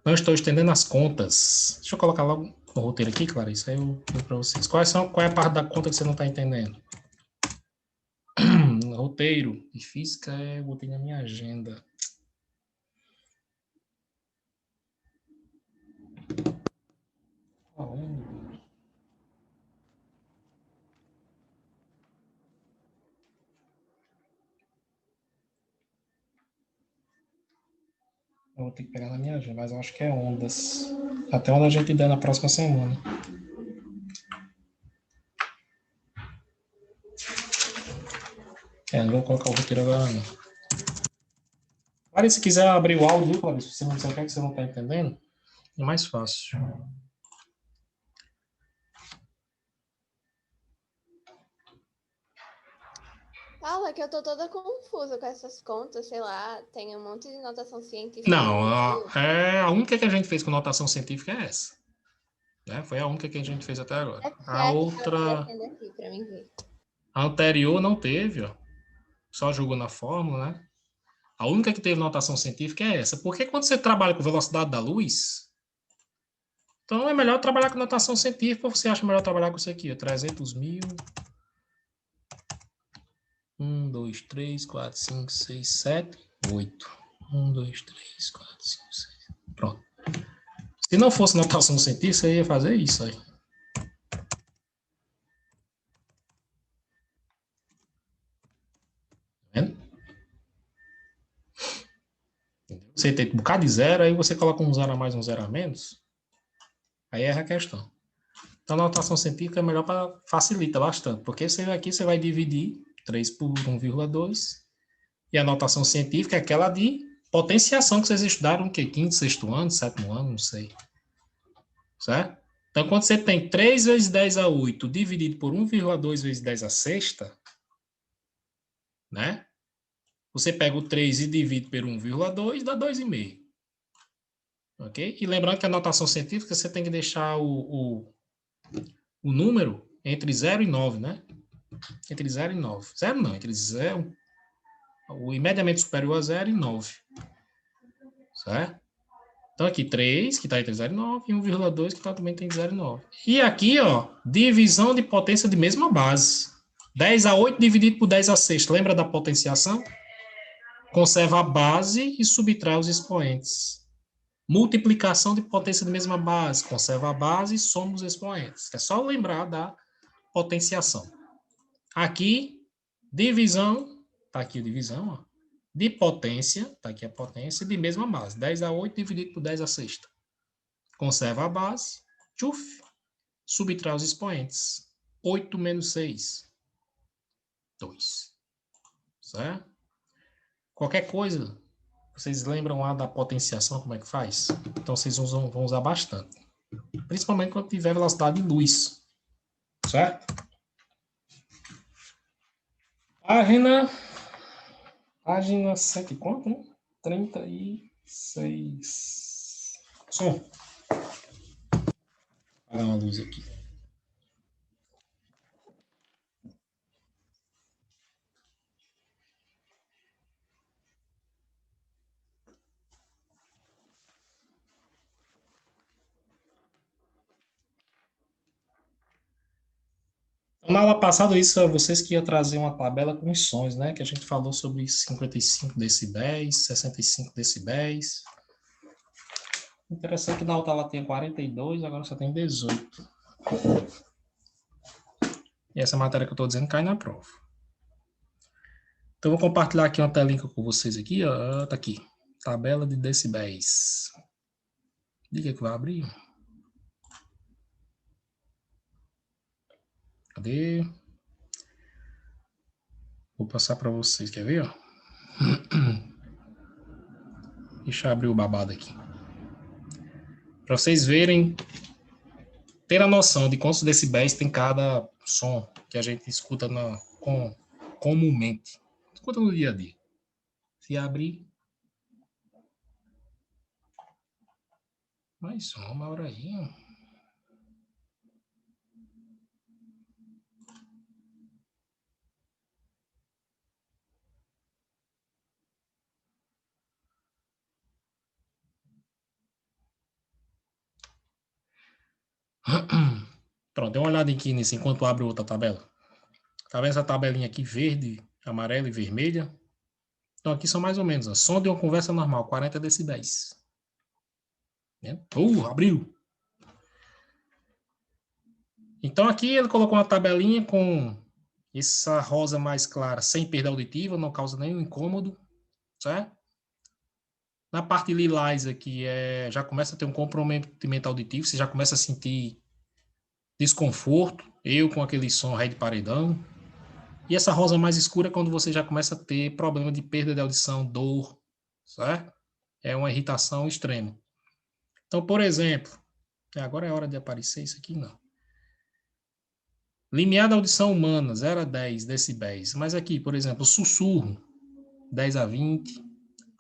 Não estou estendendo as contas. Deixa eu colocar logo o roteiro aqui, Clarice, aí eu digo para vocês. Qual é a parte da conta que você não está entendendo? Roteiro e física eu botei na minha agenda. Eu vou ter que pegar na minha agenda, mas eu acho que é ondas. Até onde a gente der na próxima semana. Não vou colocar o roteiro agora não. Clarice, se quiser abrir o áudio, Clarice, se você não sabe o que você não está entendendo, é mais fácil. Fala que eu tô toda confusa com essas contas, sei lá, tem um monte de notação científica. Não, a única que a gente fez com notação científica é essa. Né? Foi a única que a gente fez até agora. A outra... Aqui pra mim ver. A anterior não teve, ó. Só jogou na fórmula, né? A única que teve notação científica é essa. Porque quando você trabalha com velocidade da luz, então é melhor trabalhar com notação científica, ou você acha melhor trabalhar com isso aqui, ó, 300 mil... 1, 2, 3, 4, 5, 6, 7, 8. 1, 2, 3, 4, 5, 6. Pronto. Se não fosse notação científica, você ia fazer isso aí. Tá vendo? Você tem um bocado de zero, aí você coloca um zero a mais, um zero a menos. Aí erra a questão. Então, a notação científica é melhor para facilita bastante. Porque aqui você vai dividir 3 por 1,2. E a notação científica é aquela de potenciação que vocês estudaram, o quê? Quinto, sexto ano, sétimo ano, não sei. Certo? Então, quando você tem 3 vezes 10 a 8 dividido por 1,2 vezes 10 a sexta, né? Você pega o 3 e divide por 1,2, dá 2,5. Ok? E lembrando que a notação científica, você tem que deixar o número entre 0 e 9, né? Entre 0 e 9. 0 não, entre 0... O imediatamente superior a 0 e 9. Certo? Então, aqui 3, que está entre 0 e 9, e 1,2, que tá, também tem 0 e 9. E aqui, ó, divisão de potência de mesma base. 10 a 8 dividido por 10 a sexta. Lembra da potenciação? Conserva a base e subtrai os expoentes. Multiplicação de potência de mesma base. Conserva a base e soma os expoentes. É só lembrar da potenciação. Aqui, divisão, tá aqui a divisão, ó. De potência, tá aqui a potência, de mesma base. 10 a 8 dividido por 10 a sexta. Conserva a base, tchuf, subtrai os expoentes. 8 menos 6, 2. Certo? Qualquer coisa, vocês lembram lá da potenciação, como é que faz? Então, vocês vão usar bastante. Principalmente quando tiver velocidade de luz. Certo? Página 7 quanto, né? 36. Som. Vou apagar uma luz aqui. Na aula passada, isso é vocês que iam trazer uma tabela com os sons, né? Que a gente falou sobre 55 decibéis, 65 decibéis. Interessante que na outra ela tinha 42, agora só tem 18. E essa matéria que eu estou dizendo cai na prova. Então, eu vou compartilhar aqui uma telinha com vocês aqui, ó. Tá aqui. Tabela de decibéis. Diga que vai abrir. Cadê? Vou passar para vocês, quer ver? Ó? Deixa eu abrir o babado aqui. Para vocês verem, ter a noção de quantos decibéis tem cada som que a gente escuta comumente. Escuta no dia a dia. Se abrir. Mais só uma hora aí. Ó. Pronto, dê uma olhada aqui nisso enquanto abre outra tabela. Tá vendo essa tabelinha aqui verde, amarela e vermelha? Então aqui são mais ou menos, ó, som de uma conversa normal, 40 decibéis. Abriu! Então aqui ele colocou uma tabelinha com essa rosa mais clara, sem perda auditiva, não causa nenhum incômodo, certo? Na parte lilás aqui, já começa a ter um comprometimento auditivo, você já começa a sentir desconforto, eu com aquele som ré de paredão. E essa rosa mais escura é quando você já começa a ter problema de perda de audição, dor, certo? É uma irritação extrema. Então, por exemplo, agora é hora de aparecer isso aqui, não. Limiar da audição humana, 0 a 10 decibéis. Mas aqui, por exemplo, sussurro, 10 a 20.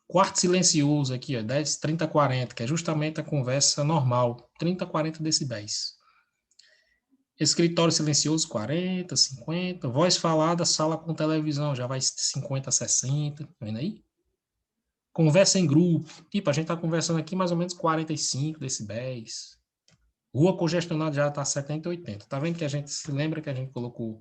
Quarto silencioso aqui, ó, 10, 30 a 40, que é justamente a conversa normal, 30 a 40 decibéis. Escritório silencioso, 40, 50. Voz falada, sala com televisão, já vai 50 a 60, tá vendo aí? Conversa em grupo, tipo, a gente tá conversando aqui mais ou menos 45 decibéis. Rua congestionada já tá 70, 80. Tá vendo que a gente se lembra que a gente colocou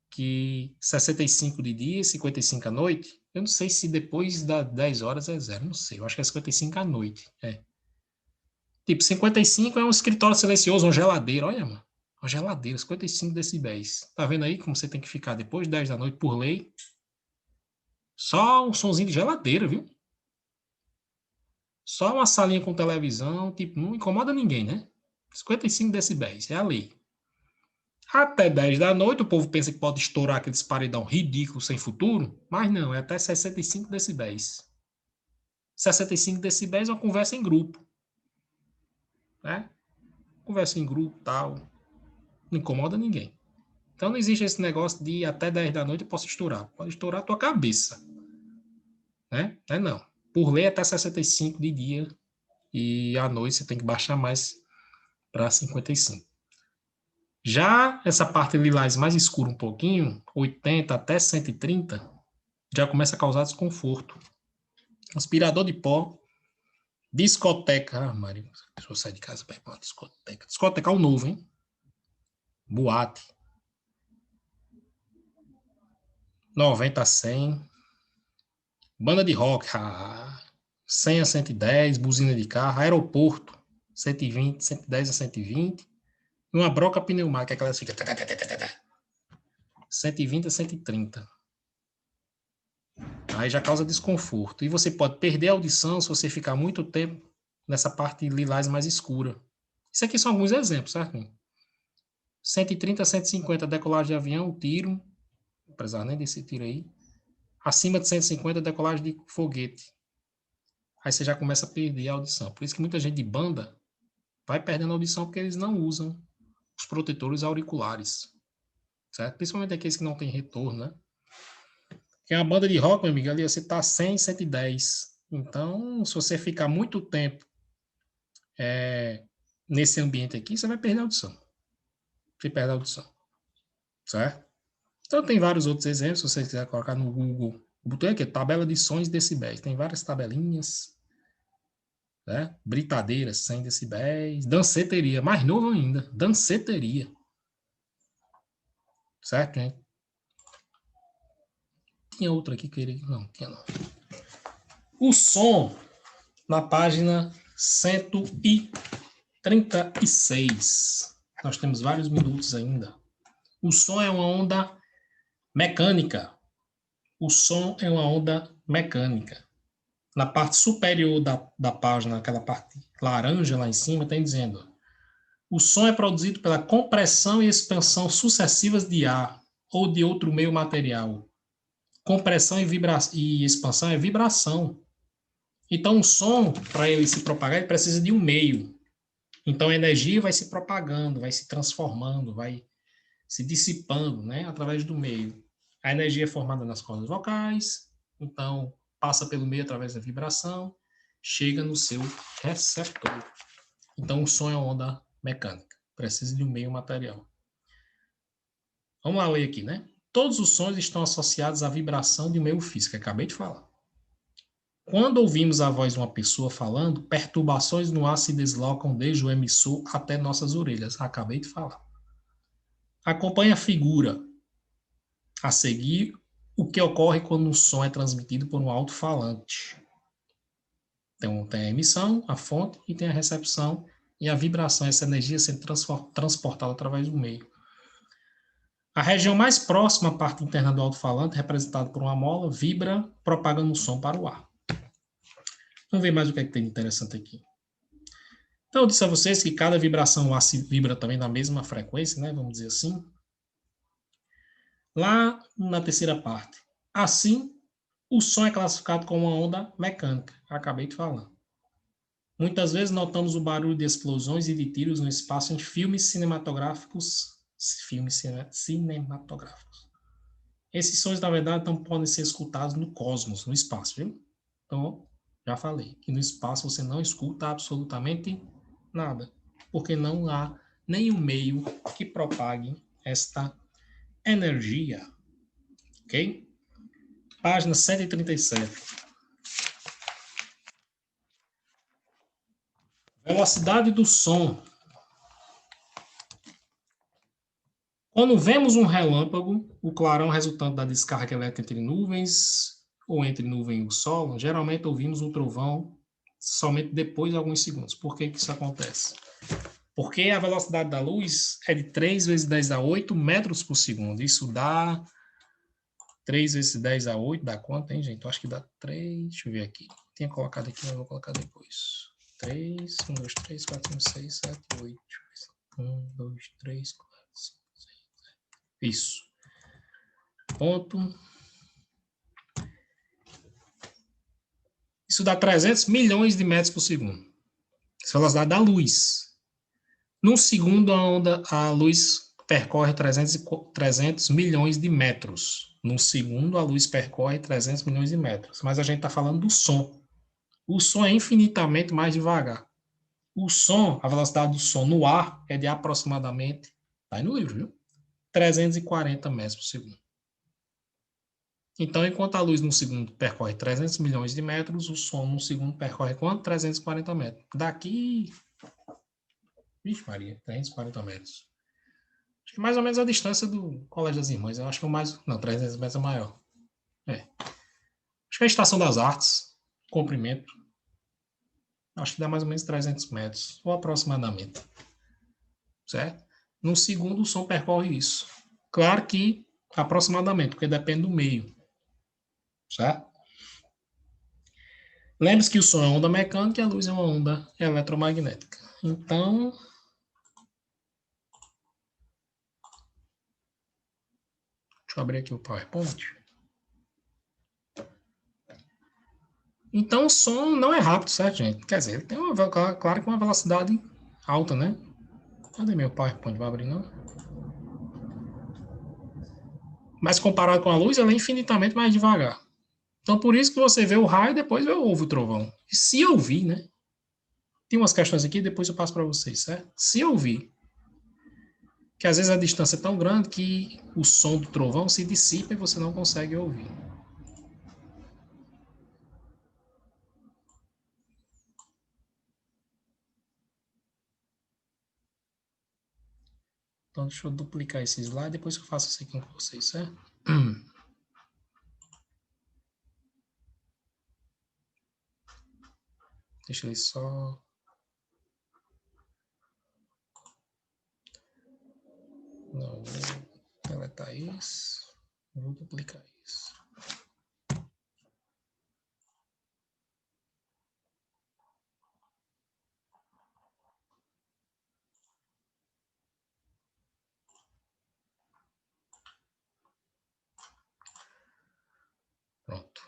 que 65 de dia e 55 à noite? Eu não sei se depois das 10 horas é 0, não sei. Eu acho que é 55 à noite, Tipo, 55 é um escritório silencioso, uma geladeira, olha, mano. Uma geladeira, 55 decibéis. Tá vendo aí como você tem que ficar depois de 10 da noite, por lei? Só um sonzinho de geladeira, viu? Só uma salinha com televisão, tipo, não incomoda ninguém, né? 55 decibéis, é a lei. Até 10 da noite, o povo pensa que pode estourar aqueles paredão ridículo sem futuro, mas não, é até 65 decibéis. 65 decibéis é uma conversa em grupo. Né? Conversa em grupo, tal. Não incomoda ninguém. Então não existe esse negócio de até 10 da noite eu posso estourar. Pode estourar a tua cabeça. Né? Não. Por lei até 65 de dia e à noite você tem que baixar mais para 55. Já essa parte lilás mais escura um pouquinho, 80 até 130, já começa a causar desconforto. Aspirador de pó, discoteca, Maria, deixa eu sair de casa para ir para discoteca. Discoteca é o novo, hein? Boate. 90 a 100. Banda de rock, 100 a 110, buzina de carro, aeroporto, 120, 110 a 120. E uma broca pneumática, aquela fica 120 a 130. Aí já causa desconforto. E você pode perder a audição se você ficar muito tempo nessa parte lilás mais escura. Isso aqui são alguns exemplos, certo? 130 a 150, decolagem de avião, tiro. Não precisava nem desse tiro aí. Acima de 150, decolagem de foguete. Aí você já começa a perder a audição. Por isso que muita gente de banda vai perdendo a audição porque eles não usam os protetores auriculares. Certo? Principalmente aqueles que não têm retorno, né? Porque a banda de rock, meu amigo, ali você tá 100, 110. Então, se você ficar muito tempo nesse ambiente aqui, você vai perder a audição. Você perde a audição. Certo? Então, tem vários outros exemplos. Se você quiser colocar no Google, o botão aqui, tabela de sons de decibéis. Tem várias tabelinhas. Né? Britadeira, 100 decibéis. Danceteria, mais novo ainda. Danceteria. Certo, gente? Tinha outra aqui que ele... Não, tinha não. O som, na página 136. Nós temos vários minutos ainda. O som é uma onda mecânica. O som é uma onda mecânica. Na parte superior da página, aquela parte laranja lá em cima, tem dizendo: o som é produzido pela compressão e expansão sucessivas de ar ou de outro meio material. Compressão e expansão é vibração. Então, o som, para ele se propagar, ele precisa de um meio. Então, a energia vai se propagando, vai se transformando, vai se dissipando, né, através do meio. A energia é formada nas cordas vocais, então passa pelo meio através da vibração, chega no seu receptor. Então, o som é uma onda mecânica, precisa de um meio material. Vamos lá ler aqui, né? Todos os sons estão associados à vibração de um meio físico, acabei de falar. Quando ouvimos a voz de uma pessoa falando, perturbações no ar se deslocam desde o emissor até nossas orelhas, acabei de falar. Acompanhe a figura a seguir o que ocorre quando um som é transmitido por um alto-falante. Então, tem a emissão, a fonte, e tem a recepção e a vibração, essa energia sendo transportada através do meio. A região mais próxima à parte interna do alto-falante, representada por uma mola, vibra, propagando o som para o ar. Vamos ver mais o que é que tem de interessante aqui. Então, eu disse a vocês que cada vibração o ar se vibra também na mesma frequência, né? Vamos dizer assim. Lá na terceira parte. Assim, o som é classificado como uma onda mecânica. Acabei de falar. Muitas vezes notamos o barulho de explosões e de tiros no espaço em filmes cinematográficos. Esses sons, na verdade, não podem ser escutados no cosmos, no espaço, viu? Então, já falei que no espaço você não escuta absolutamente nada, porque não há nenhum meio que propague esta energia. Ok? Página 137. Velocidade do som. Quando vemos um relâmpago, o clarão resultante da descarga elétrica entre nuvens ou entre nuvem e o solo, geralmente ouvimos um trovão somente depois de alguns segundos. Por que isso acontece? Porque a velocidade da luz é de 3 vezes 10 a 8 metros por segundo. Isso dá 3 vezes 10 a 8, dá quanto, hein, gente? Eu acho que dá 3, deixa eu ver aqui. Tinha colocado aqui, mas vou colocar depois. 3, 1, 2, 3, 4, 5, 6, 7, 8. 1, 2, 3, 4, 5, 6, 7. Isso. Ponto. Isso dá 300 milhões de metros por segundo. Essa é a velocidade da luz. Num segundo, a luz percorre 300 milhões de metros. Num segundo, a luz percorre 300 milhões de metros. Mas a gente está falando do som. O som é infinitamente mais devagar. O som, a velocidade do som no ar é de aproximadamente, está aí no livro, viu? 340 metros por segundo. Então, enquanto a luz num segundo percorre 300 milhões de metros, o som num segundo percorre quanto? 340 metros. Daqui... Vixe Maria, 340 metros. Acho que mais ou menos a distância do Colégio das Irmãs. Eu acho que o mais... Não, 300 metros é maior. É. Acho que é a Estação das Artes, comprimento. Acho que dá mais ou menos 300 metros, ou aproximadamente. Certo? Num segundo, o som percorre isso. Claro que aproximadamente, porque depende do meio. Certo? Lembre-se que o som é onda mecânica e a luz é uma onda eletromagnética. Então... Deixa eu abrir aqui o PowerPoint. Então, o som não é rápido, certo, gente? Quer dizer, ele tem claro que uma velocidade alta, né? Cadê meu PowerPoint? Vai abrir, não? Mas comparado com a luz, ela é infinitamente mais devagar. Então, por isso que você vê o raio e depois ouve o trovão. E se ouvir, né? Tem umas questões aqui, depois eu passo para vocês, certo? Se ouvir. Que às vezes a distância é tão grande que o som do trovão se dissipa e você não consegue ouvir. Então, deixa eu duplicar esse slide, depois eu faço isso aqui com vocês, certo? Deixa ele só... Não, vou deletar isso. Vou duplicar isso. Pronto.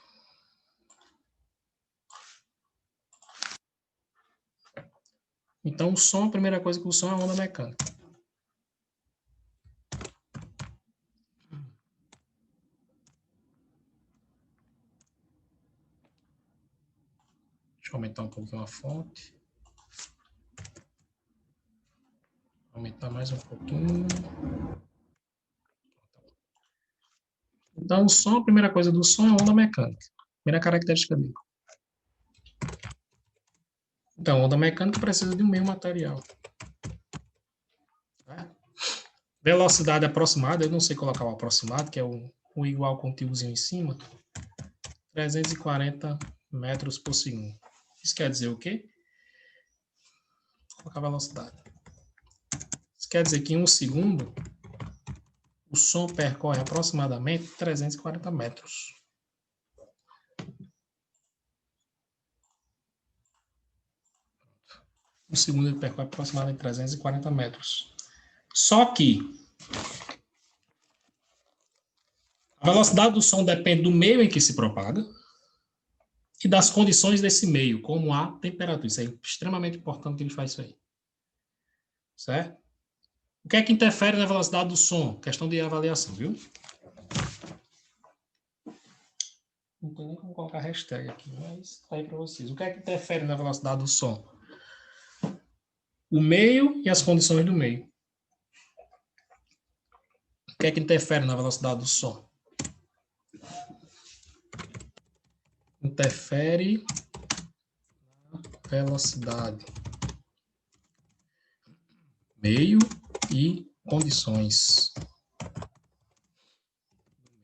Então, o som, a primeira coisa que o som é onda mecânica. Deixa eu aumentar um pouquinho a fonte. Aumentar mais um pouquinho. Então, o som, a primeira coisa do som é onda mecânica. Primeira característica dele. Então, onda mecânica precisa de um meio material. Tá? Velocidade aproximada, eu não sei colocar o aproximado, que é o igual com o tiozinho em cima. 340 metros por segundo. Isso quer dizer o quê? Vou colocar a velocidade. Isso quer dizer que em um segundo, o som percorre aproximadamente 340 metros. Um segundo ele percorre aproximadamente 340 metros. Só que a velocidade do som depende do meio em que se propaga e das condições desse meio, como a temperatura. Isso é extremamente importante que ele faz isso aí. Certo? O que é que interfere na velocidade do som? Questão de avaliação, viu? Não tem nem como colocar hashtag aqui, mas tá aí para vocês. O que é que interfere na velocidade do som? O meio e as condições do meio. O que é que interfere na velocidade do som? Interfere na velocidade, meio e condições.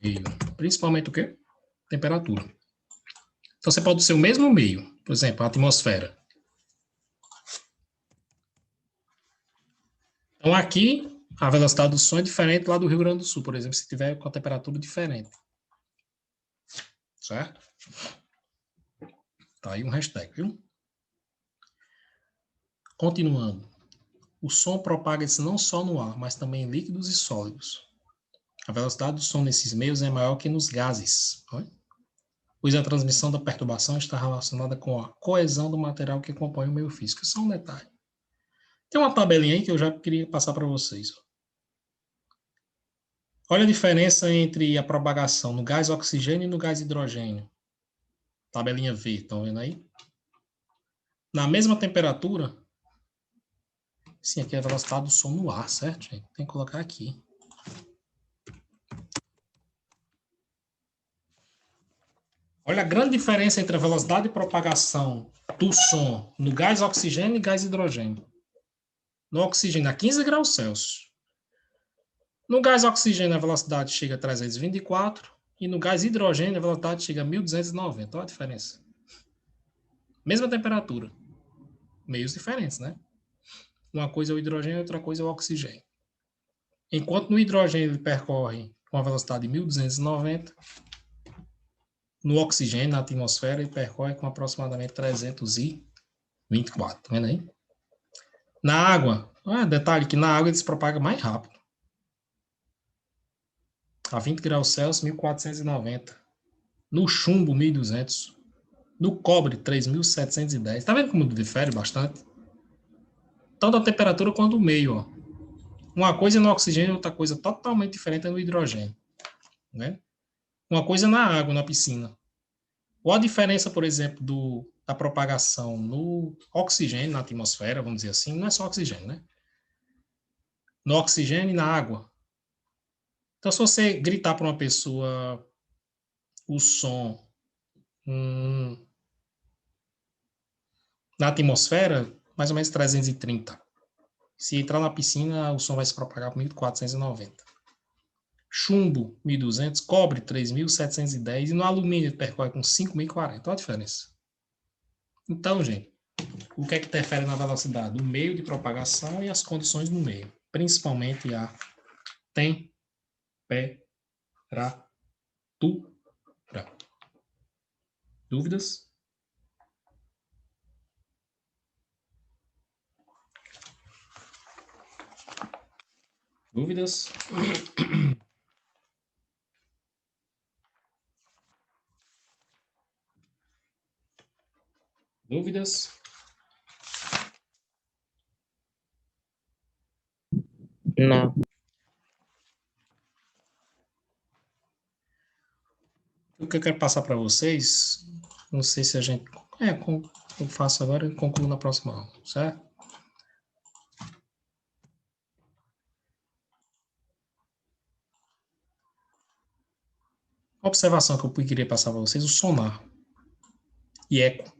Meio. Principalmente o quê? Temperatura. Então, você pode ser o mesmo meio. Por exemplo, a atmosfera. Então, aqui, a velocidade do som é diferente lá do Rio Grande do Sul, por exemplo, se tiver com a temperatura diferente. Certo? Tá aí um hashtag, viu? Continuando. O som propaga-se não só no ar, mas também em líquidos e sólidos. A velocidade do som nesses meios é maior que nos gases, pois a transmissão da perturbação está relacionada com a coesão do material que compõe o meio físico. Isso é um detalhe. Tem uma tabelinha aí que eu já queria passar para vocês. Olha a diferença entre a propagação no gás oxigênio e no gás hidrogênio. Tabelinha V, estão vendo aí? Na mesma temperatura, sim, aqui é a velocidade do som no ar, certo, gente? Tem que colocar aqui. Olha a grande diferença entre a velocidade de propagação do som no gás oxigênio e gás hidrogênio. No oxigênio, a 15 graus Celsius. No gás oxigênio, a velocidade chega a 324 e no gás hidrogênio, a velocidade chega a 1290. Olha a diferença. Mesma temperatura. Meios diferentes, né? Uma coisa é o hidrogênio, outra coisa é o oxigênio. Enquanto no hidrogênio ele percorre com a velocidade de 1290, no oxigênio, na atmosfera, ele percorre com aproximadamente 324. Tá vendo aí? Na água, detalhe que na água ele se propaga mais rápido. A 20 graus Celsius, 1490. No chumbo, 1200. No cobre, 3710. Tá vendo como difere bastante? Tanto a temperatura quanto o meio, ó. Uma coisa é no oxigênio, outra coisa totalmente diferente é no hidrogênio. Né? Uma coisa é na água, na piscina. Qual a diferença, por exemplo, da propagação no oxigênio, na atmosfera, vamos dizer assim, não é só oxigênio, né? No oxigênio e na água. Então, se você gritar para uma pessoa o som na atmosfera, mais ou menos 330. Se entrar na piscina, o som vai se propagar por 1.490. Chumbo, 1.200. Cobre, 3.710. E no alumínio, ele percorre com 5.040. Olha a diferença. Então, gente, o que é que interfere na velocidade? O meio de propagação e as condições do meio. Principalmente a temperatura. Dúvidas? Dúvidas? Dúvidas? Não. O que eu quero passar para vocês, não sei se a gente... eu faço agora e concluo na próxima aula, certo? A observação que eu queria passar para vocês, o sonar e eco.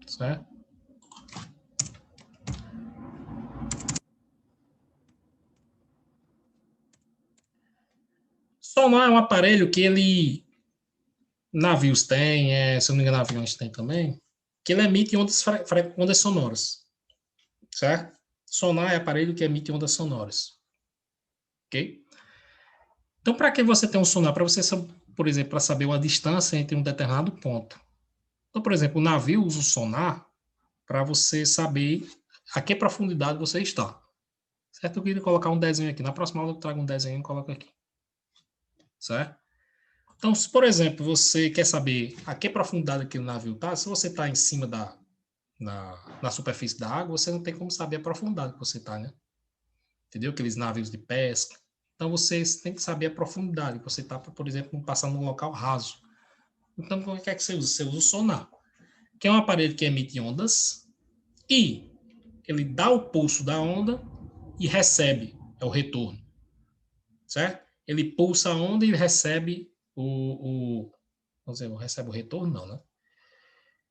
Certo? Sonar é um aparelho que ele... Navios tem, se eu não me engano, aviões tem também, que ele emite ondas sonoras. Certo? Sonar é aparelho que emite ondas sonoras. Ok? Então, para que você tem um sonar? Para você, por exemplo, para saber uma distância entre um determinado ponto. Então, por exemplo, o navio usa o sonar para você saber a que profundidade você está. Certo? Eu queria colocar um desenho aqui. Na próxima aula eu trago um desenho e coloco aqui. Certo? Então, se, por exemplo, você quer saber a que profundidade aquele navio está, se você está em cima na superfície da água, você não tem como saber a profundidade que você está, né? Entendeu? Aqueles navios de pesca. Então, você tem que saber a profundidade que você está, por exemplo, passando num local raso. Então, como é que você usa? Você usa o sonar, que é um aparelho que emite ondas e ele dá o pulso da onda e recebe, é o retorno. Certo? Ele pulsa a onda e recebe vamos dizer, recebe o retorno, não, né?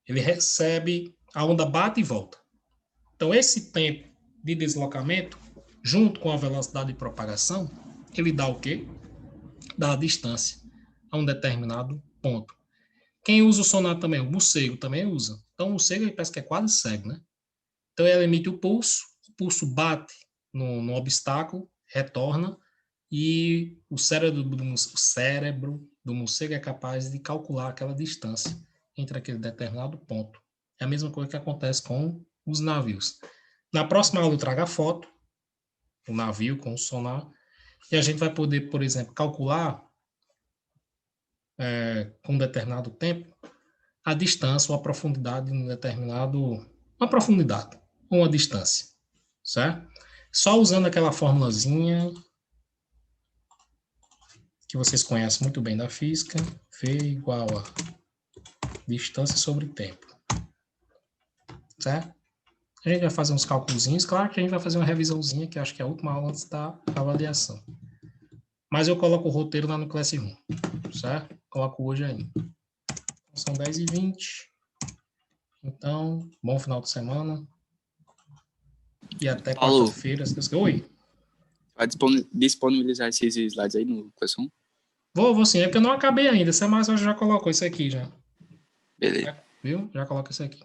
Ele recebe, a onda bate e volta. Então, esse tempo de deslocamento, junto com a velocidade de propagação, ele dá o quê? Dá a distância a um determinado ponto. Quem usa o sonar também? O morcego também usa. Então, o morcego, ele parece que é quase cego, né? Então, ele emite o pulso bate no obstáculo, retorna, e o cérebro do morcego é capaz de calcular aquela distância entre aquele determinado ponto. É a mesma coisa que acontece com os navios. Na próxima aula eu trago a foto, o navio com o sonar, e a gente vai poder, por exemplo, calcular com um determinado tempo a distância ou a profundidade de uma profundidade ou uma distância, certo? Só usando aquela formulazinha que vocês conhecem muito bem da física, V igual a distância sobre tempo. Certo? A gente vai fazer uns cálculozinhos. Claro que a gente vai fazer uma revisãozinha, que acho que é a última aula antes da avaliação. Mas eu coloco o roteiro lá no Classroom. Certo? Coloco hoje ainda. São 10h20. Então, bom final de semana. E até Paulo. quarta-feira. Oi? Vai disponibilizar esses slides aí no Classroom? Vou sim. É porque eu não acabei ainda. Se é mais, eu já coloco isso aqui já. Beleza. Viu? Já coloco isso aqui.